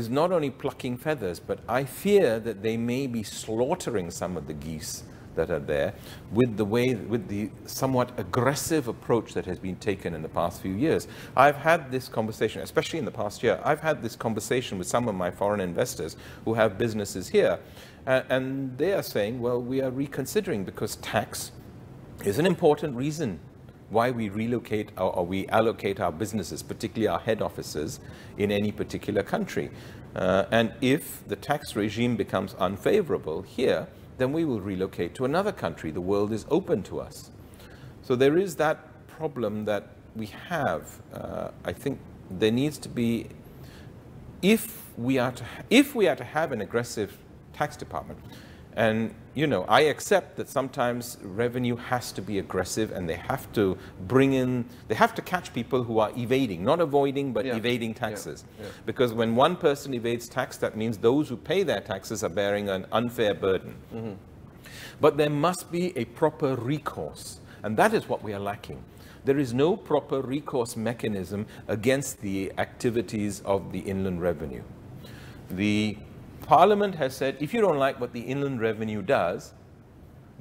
not only plucking feathers, but I fear that they may be slaughtering some of the geese that are there with the somewhat aggressive approach that has been taken in the past few years. I've had this conversation, especially in the past year, I've had this conversation with some of my foreign investors who have businesses here, and they are saying, well, we are reconsidering because tax is an important reason why we relocate or we allocate our businesses, particularly our head offices, in any particular country. And if the tax regime becomes unfavorable here, then we will relocate to another country. The world is open to us. So there is that problem that we have. I think there needs to be, if we are to have an aggressive tax department, and you know, I accept that sometimes revenue has to be aggressive, and they have to catch people who are evading, not avoiding, but evading taxes. Because when one person evades tax, that means those who pay their taxes are bearing an unfair burden. But there must be a proper recourse, and that is what we are lacking. There is no proper recourse mechanism against the activities of the inland revenue. The Parliament has said, if you don't like what the inland revenue does,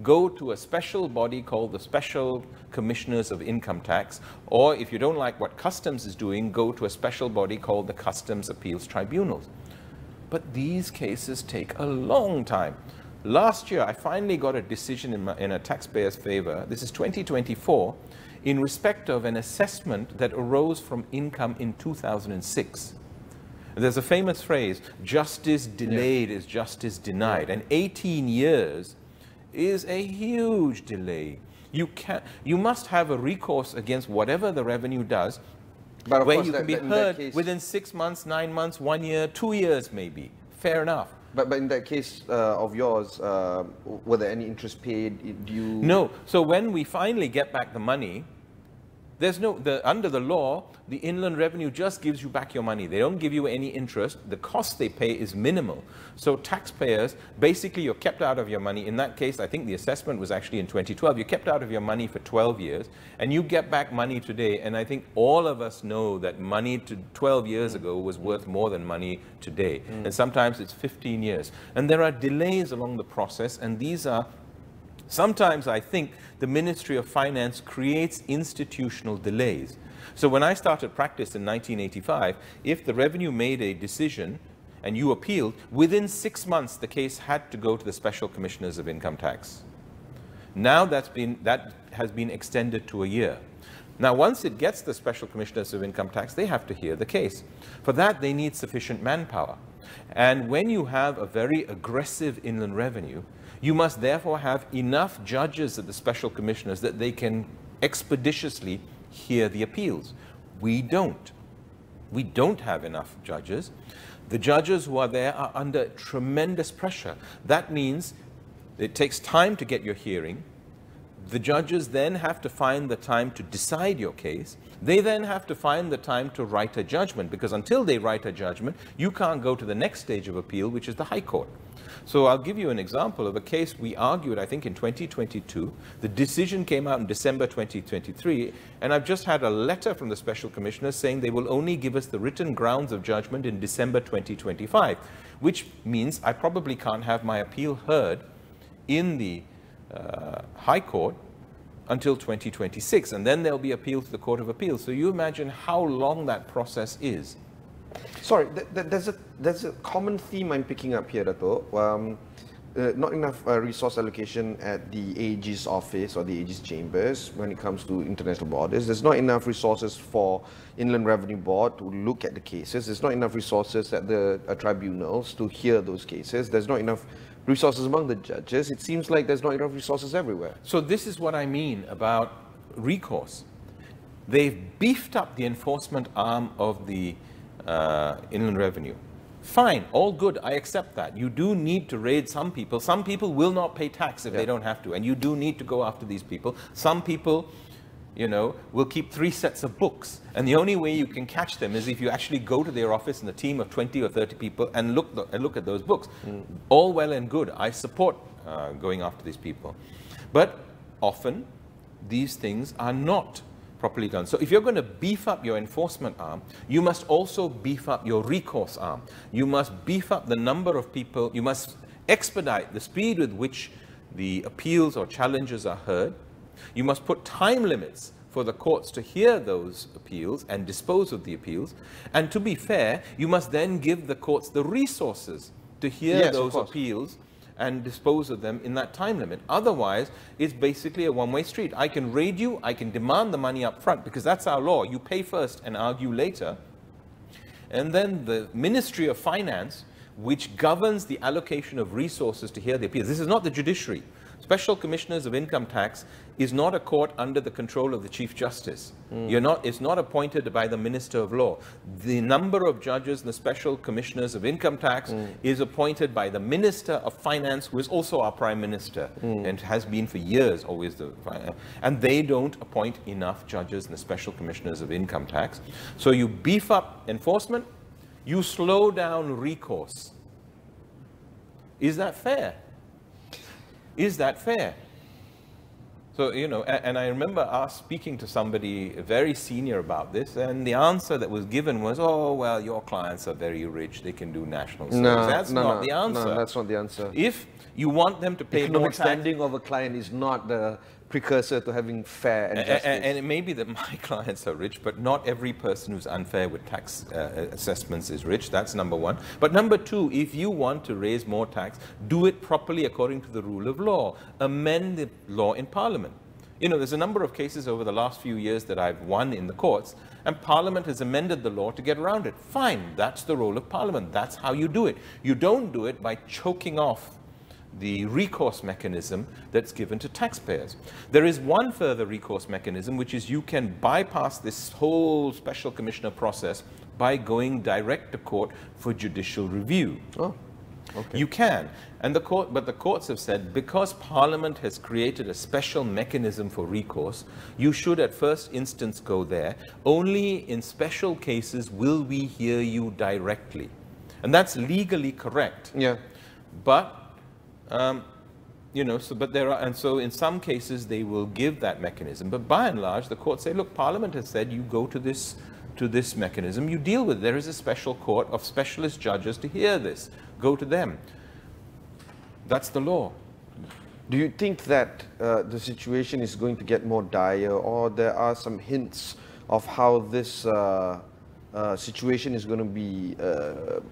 go to a special body called the Special Commissioners of Income Tax, or if you don't like what Customs is doing, go to a special body called the Customs Appeals Tribunals. But these cases take a long time. Last year, I finally got a decision in a taxpayer's favor. This is 2024, in respect of an assessment that arose from income in 2006. There's a famous phrase, justice delayed is justice denied. And 18 years is a huge delay. You must have a recourse against whatever the revenue does, but where you can be heard within 6 months, 9 months, 1 year, 2 years maybe. Fair enough. But in that case of yours, were there any interest paid? No. So when we finally get back the money, there's under the law, the Inland Revenue just gives you back your money. They don't give you any interest. The cost they pay is minimal. So taxpayers, basically you're kept out of your money. In that case, I think the assessment was actually in 2012. You're kept out of your money for 12 years, and you get back money today. And I think all of us know that money 12 years ago was worth more than money today. And sometimes it's 15 years. And there are delays along the process, and these are sometimes, I think, the Ministry of Finance creates institutional delays. So when I started practice in 1985, if the revenue made a decision and you appealed, within 6 months the case had to go to the Special Commissioners of Income Tax. Now that has been extended to a year. Now, once it gets the Special Commissioners of Income Tax, they have to hear the case. For that, they need sufficient manpower. And when you have a very aggressive Inland Revenue, you must therefore have enough judges at the Special Commissioners that they can expeditiously hear the appeals. We don't. We don't have enough judges. The judges who are there are under tremendous pressure. That means it takes time to get your hearing. The judges then have to find the time to decide your case. They then have to find the time to write a judgment, because until they write a judgment, you can't go to the next stage of appeal, which is the High Court. So I'll give you an example of a case we argued, I think, in 2022. The decision came out in December 2023, and I've just had a letter from the Special Commissioner saying they will only give us the written grounds of judgment in December 2025, which means I probably can't have my appeal heard in the High Court until 2026, and then there'll be appeal to the Court of Appeal. So you imagine how long that process is. Sorry, there's a common theme I'm picking up here, Dato'. Not enough resource allocation at the AG's office or the AG's chambers when it comes to international borders. There's not enough resources for Inland Revenue Board to look at the cases. There's not enough resources at the tribunals to hear those cases. There's not enough resources among the judges. It seems like there's not enough resources everywhere. So this is what I mean about recourse. They've beefed up the enforcement arm of the Inland Revenue. Fine, all good, I accept that. You do need to raid some people. Some people will not pay tax if they don't have to, and you do need to go after these people. Some people, you know, will keep 3 sets of books, and the only way you can catch them is if you actually go to their office in a team of 20 or 30 people and look at those books. All well and good. I support going after these people. But often, these things are not properly done. So if you're going to beef up your enforcement arm, you must also beef up your recourse arm. You must beef up the number of people. You must expedite the speed with which the appeals or challenges are heard. You must put time limits for the courts to hear those appeals and dispose of the appeals. And to be fair, you must then give the courts the resources to hear those appeals and dispose of them in that time limit. Otherwise, it's basically a one-way street. I can raid you, I can demand the money up front, because that's our law. You pay first and argue later. And then the Ministry of Finance, which governs the allocation of resources to hear the appeals. This is not the judiciary. Special Commissioners of Income Tax is not a court under the control of the Chief Justice. It's not appointed by the Minister of Law. The number of judges in the Special Commissioners of Income Tax is appointed by the Minister of Finance, who is also our Prime Minister, and has been for years always and they don't appoint enough judges in the Special Commissioners of Income Tax. So you beef up enforcement, you slow down recourse. Is that fair? Is that fair? So, you know, and I remember us speaking to somebody very senior about this, and the answer that was given was, oh, well, your clients are very rich, they can do national service. That's not the answer. No, that's not the answer. If you want them to pay more tax... Economic standing of a client is not the precursor to having fair and justice. And it may be that my clients are rich, but not every person who's unfair with tax assessments is rich. That's number one. But number two, if you want to raise more tax, do it properly according to the rule of law. Amend the law in Parliament. You know, there's a number of cases over the last few years that I've won in the courts, and Parliament has amended the law to get around it. Fine, that's the role of Parliament. That's how you do it. You don't do it by choking off the recourse mechanism that's given to taxpayers. There is one further recourse mechanism, which is you can bypass this whole special commissioner process by going direct to court for judicial review. Oh, okay. You can. And the courts have said, because Parliament has created a special mechanism for recourse, you should at first instance go there. Only in special cases will we hear you directly. And that's legally correct. Yeah. But you know, so in some cases they will give that mechanism, but by and large the courts say, look, Parliament has said you go to this mechanism, you deal with it. There is a special court of specialist judges to hear this. Go to them. That's the law. Do you think that the situation is going to get more dire, or there are some hints of how this situation is going to be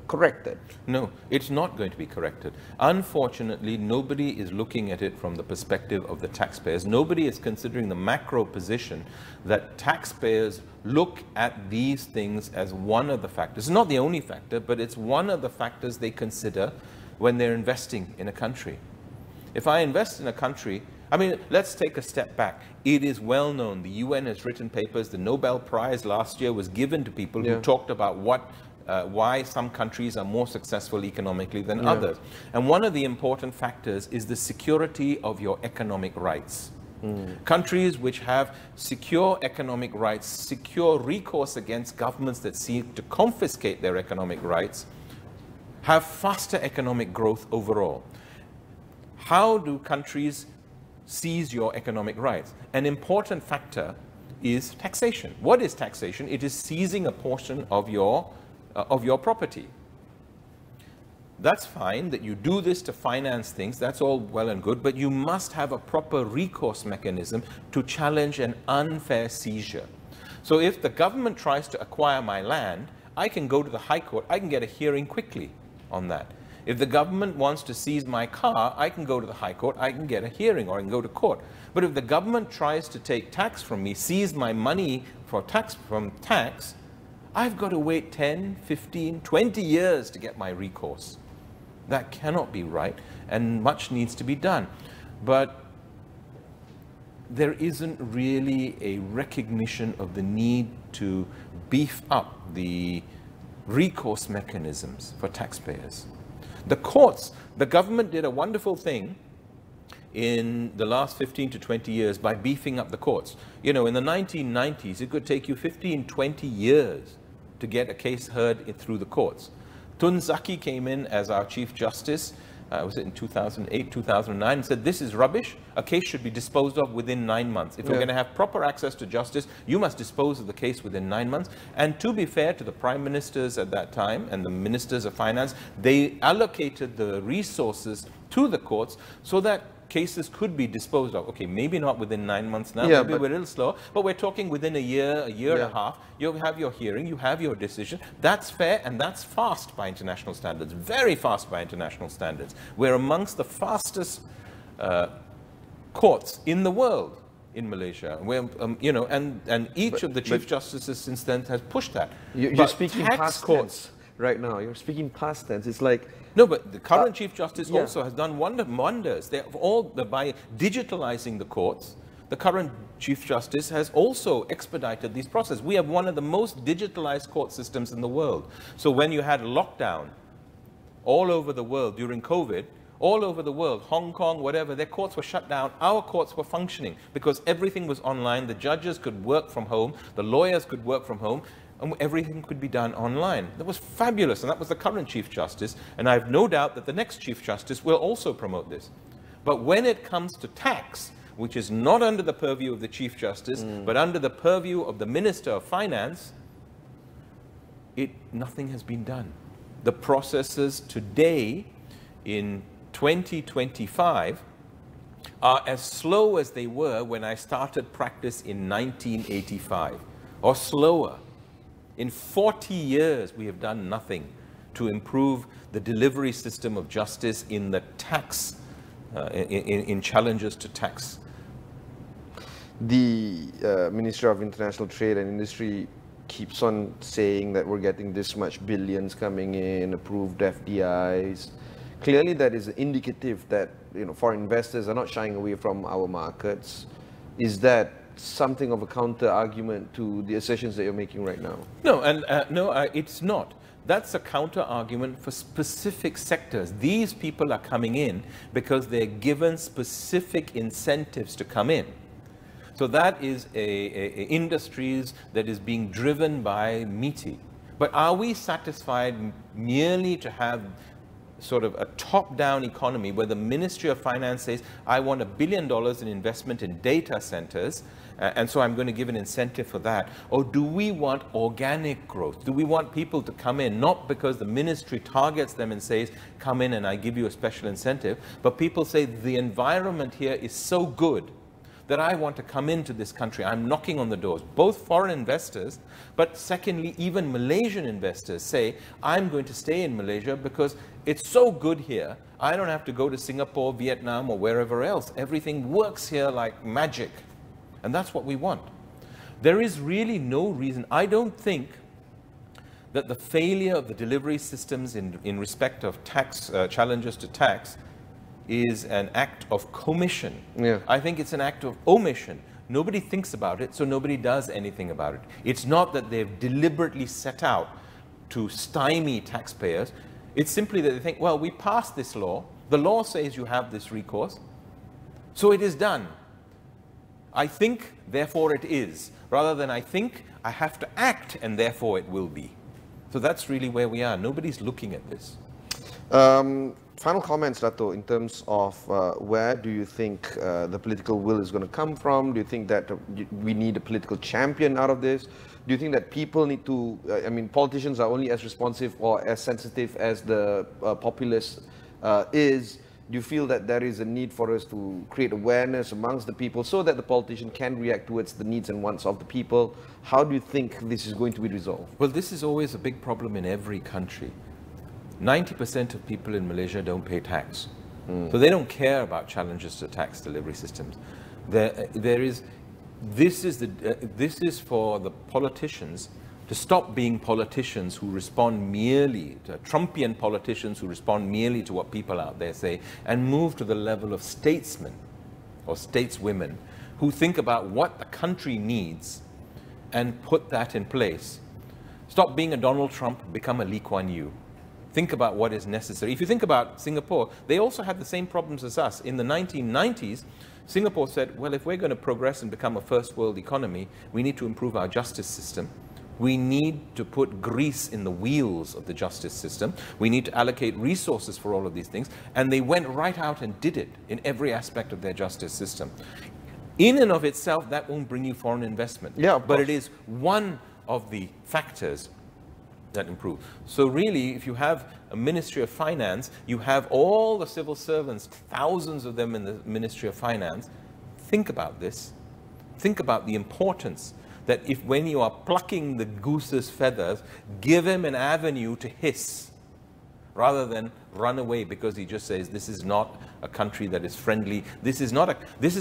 corrected? No, it's not going to be corrected. Unfortunately, nobody is looking at it from the perspective of the taxpayers. Nobody is considering the macro position that taxpayers look at these things as one of the factors. It's not the only factor, but it's one of the factors they consider when they're investing in a country. If I invest in a country, I mean, let's take a step back. It is well known, the UN has written papers, the Nobel Prize last year was given to people who talked about why some countries are more successful economically than others. And one of the important factors is the security of your economic rights. Countries which have secure economic rights, secure recourse against governments that seek to confiscate their economic rights, have faster economic growth overall. How do countries seize your economic rights? An important factor is taxation. What is taxation? It is seizing a portion of your property. That's fine that you do this to finance things, that's all well and good, but you must have a proper recourse mechanism to challenge an unfair seizure. So if the government tries to acquire my land, I can go to the High Court, I can get a hearing quickly on that. If the government wants to seize my car, I can go to the High Court, I can get a hearing, or I can go to court. But if the government tries to take tax from me, seize my money for tax, I've got to wait 10, 15, 20 years to get my recourse. That cannot be right, and much needs to be done. But there isn't really a recognition of the need to beef up the recourse mechanisms for taxpayers. The courts, the government did a wonderful thing in the last 15 to 20 years by beefing up the courts. You know, in the 1990s, it could take you 15, 20 years to get a case heard through the courts. Tun Zaki came in as our Chief Justice, was it in 2008, 2009, and said, this is rubbish. A case should be disposed of within 9 months. If we're going to have proper access to justice, you must dispose of the case within 9 months. And to be fair to the Prime Ministers at that time and the Ministers of Finance, they allocated the resources to the courts so that cases could be disposed of. Okay, maybe not within 9 months now, maybe we're a little slow, but we're talking within a year and a half. You have your hearing, you have your decision. That's fair, and that's fast by international standards, very fast by international standards. We're amongst the fastest courts in the world in Malaysia. We're, you know, and each of the Chief Justices since then has pushed that. You're speaking past tense right now. You're speaking past tense. It's like, no, but the current Chief Justice also has done wonders. They have by digitalizing the courts, the current Chief Justice has also expedited these processes. We have one of the most digitalized court systems in the world. So when you had lockdown all over the world during COVID, all over the world, Hong Kong, whatever, their courts were shut down. Our courts were functioning because everything was online. The judges could work from home. The lawyers could work from home. And everything could be done online. That was fabulous, and that was the current Chief Justice, and I have no doubt that the next Chief Justice will also promote this. But when it comes to tax, which is not under the purview of the Chief Justice, but under the purview of the Minister of Finance, nothing has been done. The processes today in 2025 are as slow as they were when I started practice in 1985, or slower. In 40 years, we have done nothing to improve the delivery system of justice in the tax, in challenges to tax. the Ministry of International Trade and Industry keeps on saying that we're getting this much billions coming in, approved FDIs. Clearly that is indicative that foreign investors are not shying away from our markets. Is that something of a counter argument to the assertions that you're making right now? No, and it's not. That's a counter argument for specific sectors. These people are coming in because they're given specific incentives to come in. So that is industries that is being driven by MITI. But are we satisfied merely to have sort of a top-down economy where the Ministry of Finance says, I want $1 billion in investment in data centers, and so I'm going to give an incentive for that? Or do we want organic growth? Do we want people to come in, not because the ministry targets them and says, come in and I give you a special incentive, but people say the environment here is so good that I want to come into this country. I'm knocking on the doors, both foreign investors, but secondly, even Malaysian investors say, I'm going to stay in Malaysia because it's so good here. I don't have to go to Singapore, Vietnam, or wherever else. Everything works here like magic. And that's what we want. There is really no reason. I don't think that the failure of the delivery systems in respect of tax, challenges to tax, is an act of commission. Yeah. I think it's an act of omission. Nobody thinks about it, so nobody does anything about it. It's not that they've deliberately set out to stymie taxpayers. It's simply that they think, well, we passed this law. The law says you have this recourse, so it is done. I think, therefore it is, rather than I think, I have to act, and therefore it will be. So that's really where we are. Nobody's looking at this. Final comments, Dato', in terms of where do you think the political will is going to come from? Do you think that we need a political champion out of this? Do you think that people need to, politicians are only as responsive or as sensitive as the populace is? Do you feel that there is a need for us to create awareness amongst the people so that the politician can react towards the needs and wants of the people? How do you think this is going to be resolved? Well, this is always a big problem in every country. 90% of people in Malaysia don't pay tax. So they don't care about challenges to tax delivery systems. This is for the politicians to stop being politicians who respond merely to Trumpian politicians who respond merely to what people out there say, and move to the level of statesmen or stateswomen who think about what the country needs and put that in place. Stop being a Donald Trump, become a Lee Kuan Yew. Think about what is necessary. If you think about Singapore, they also had the same problems as us. In the 1990s, Singapore said, well, if we're going to progress and become a first world economy, we need to improve our justice system. We need to put grease in the wheels of the justice system. We need to allocate resources for all of these things. And they went right out and did it in every aspect of their justice system. In and of itself, that won't bring you foreign investment. Yeah, but it is one of the factors that improve. So really, if you have a Ministry of Finance, you have all the civil servants, thousands of them in the Ministry of Finance. Think about this. Think about the importance that if when you are plucking the goose's feathers, give him an avenue to hiss, rather than run away because he just says, this is not a country that is friendly. This is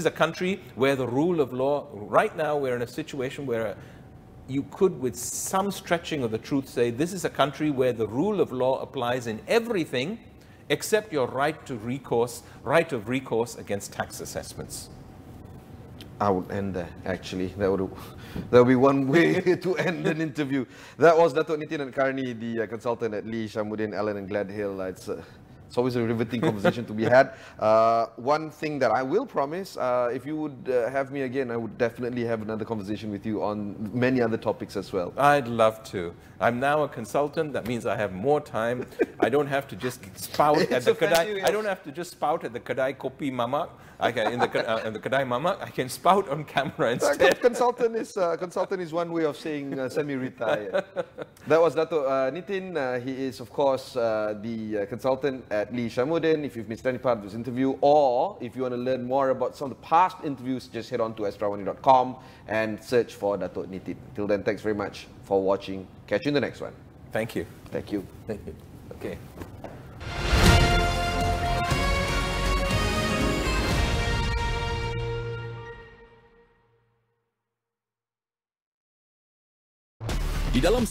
a country where the rule of law, right now we're in a situation where you could, with some stretching of the truth, say this is a country where the rule of law applies in everything except your right of recourse against tax assessments. I would end there, actually. That would be one way to end an interview. That was Dato' Nitin Karni, the consultant at Lee, Shamuddin, Allen and Gladhill. It's always a riveting conversation to be had. One thing that I will promise, if you would have me again, I would definitely have another conversation with you on many other topics as well. I'd love to. I'm now a consultant. That means I have more time. I don't have to just spout at the Kedai. I don't have to just spout at the Kedai Kopi Mamak. I can in the Kedai Mamak. I can spout on camera instead. Consultant is one way of saying semi-retired. That was Dato' Nitin. He is, of course, the consultant at Lee Shamuddin. If you've missed any part of this interview, or if you want to learn more about some of the past interviews, just head on to astrawani.com and search for Dato' Nitin. Till then, thanks very much for watching. Catch you in the next one. Thank you. Thank you. Thank you. Okay. Di dalam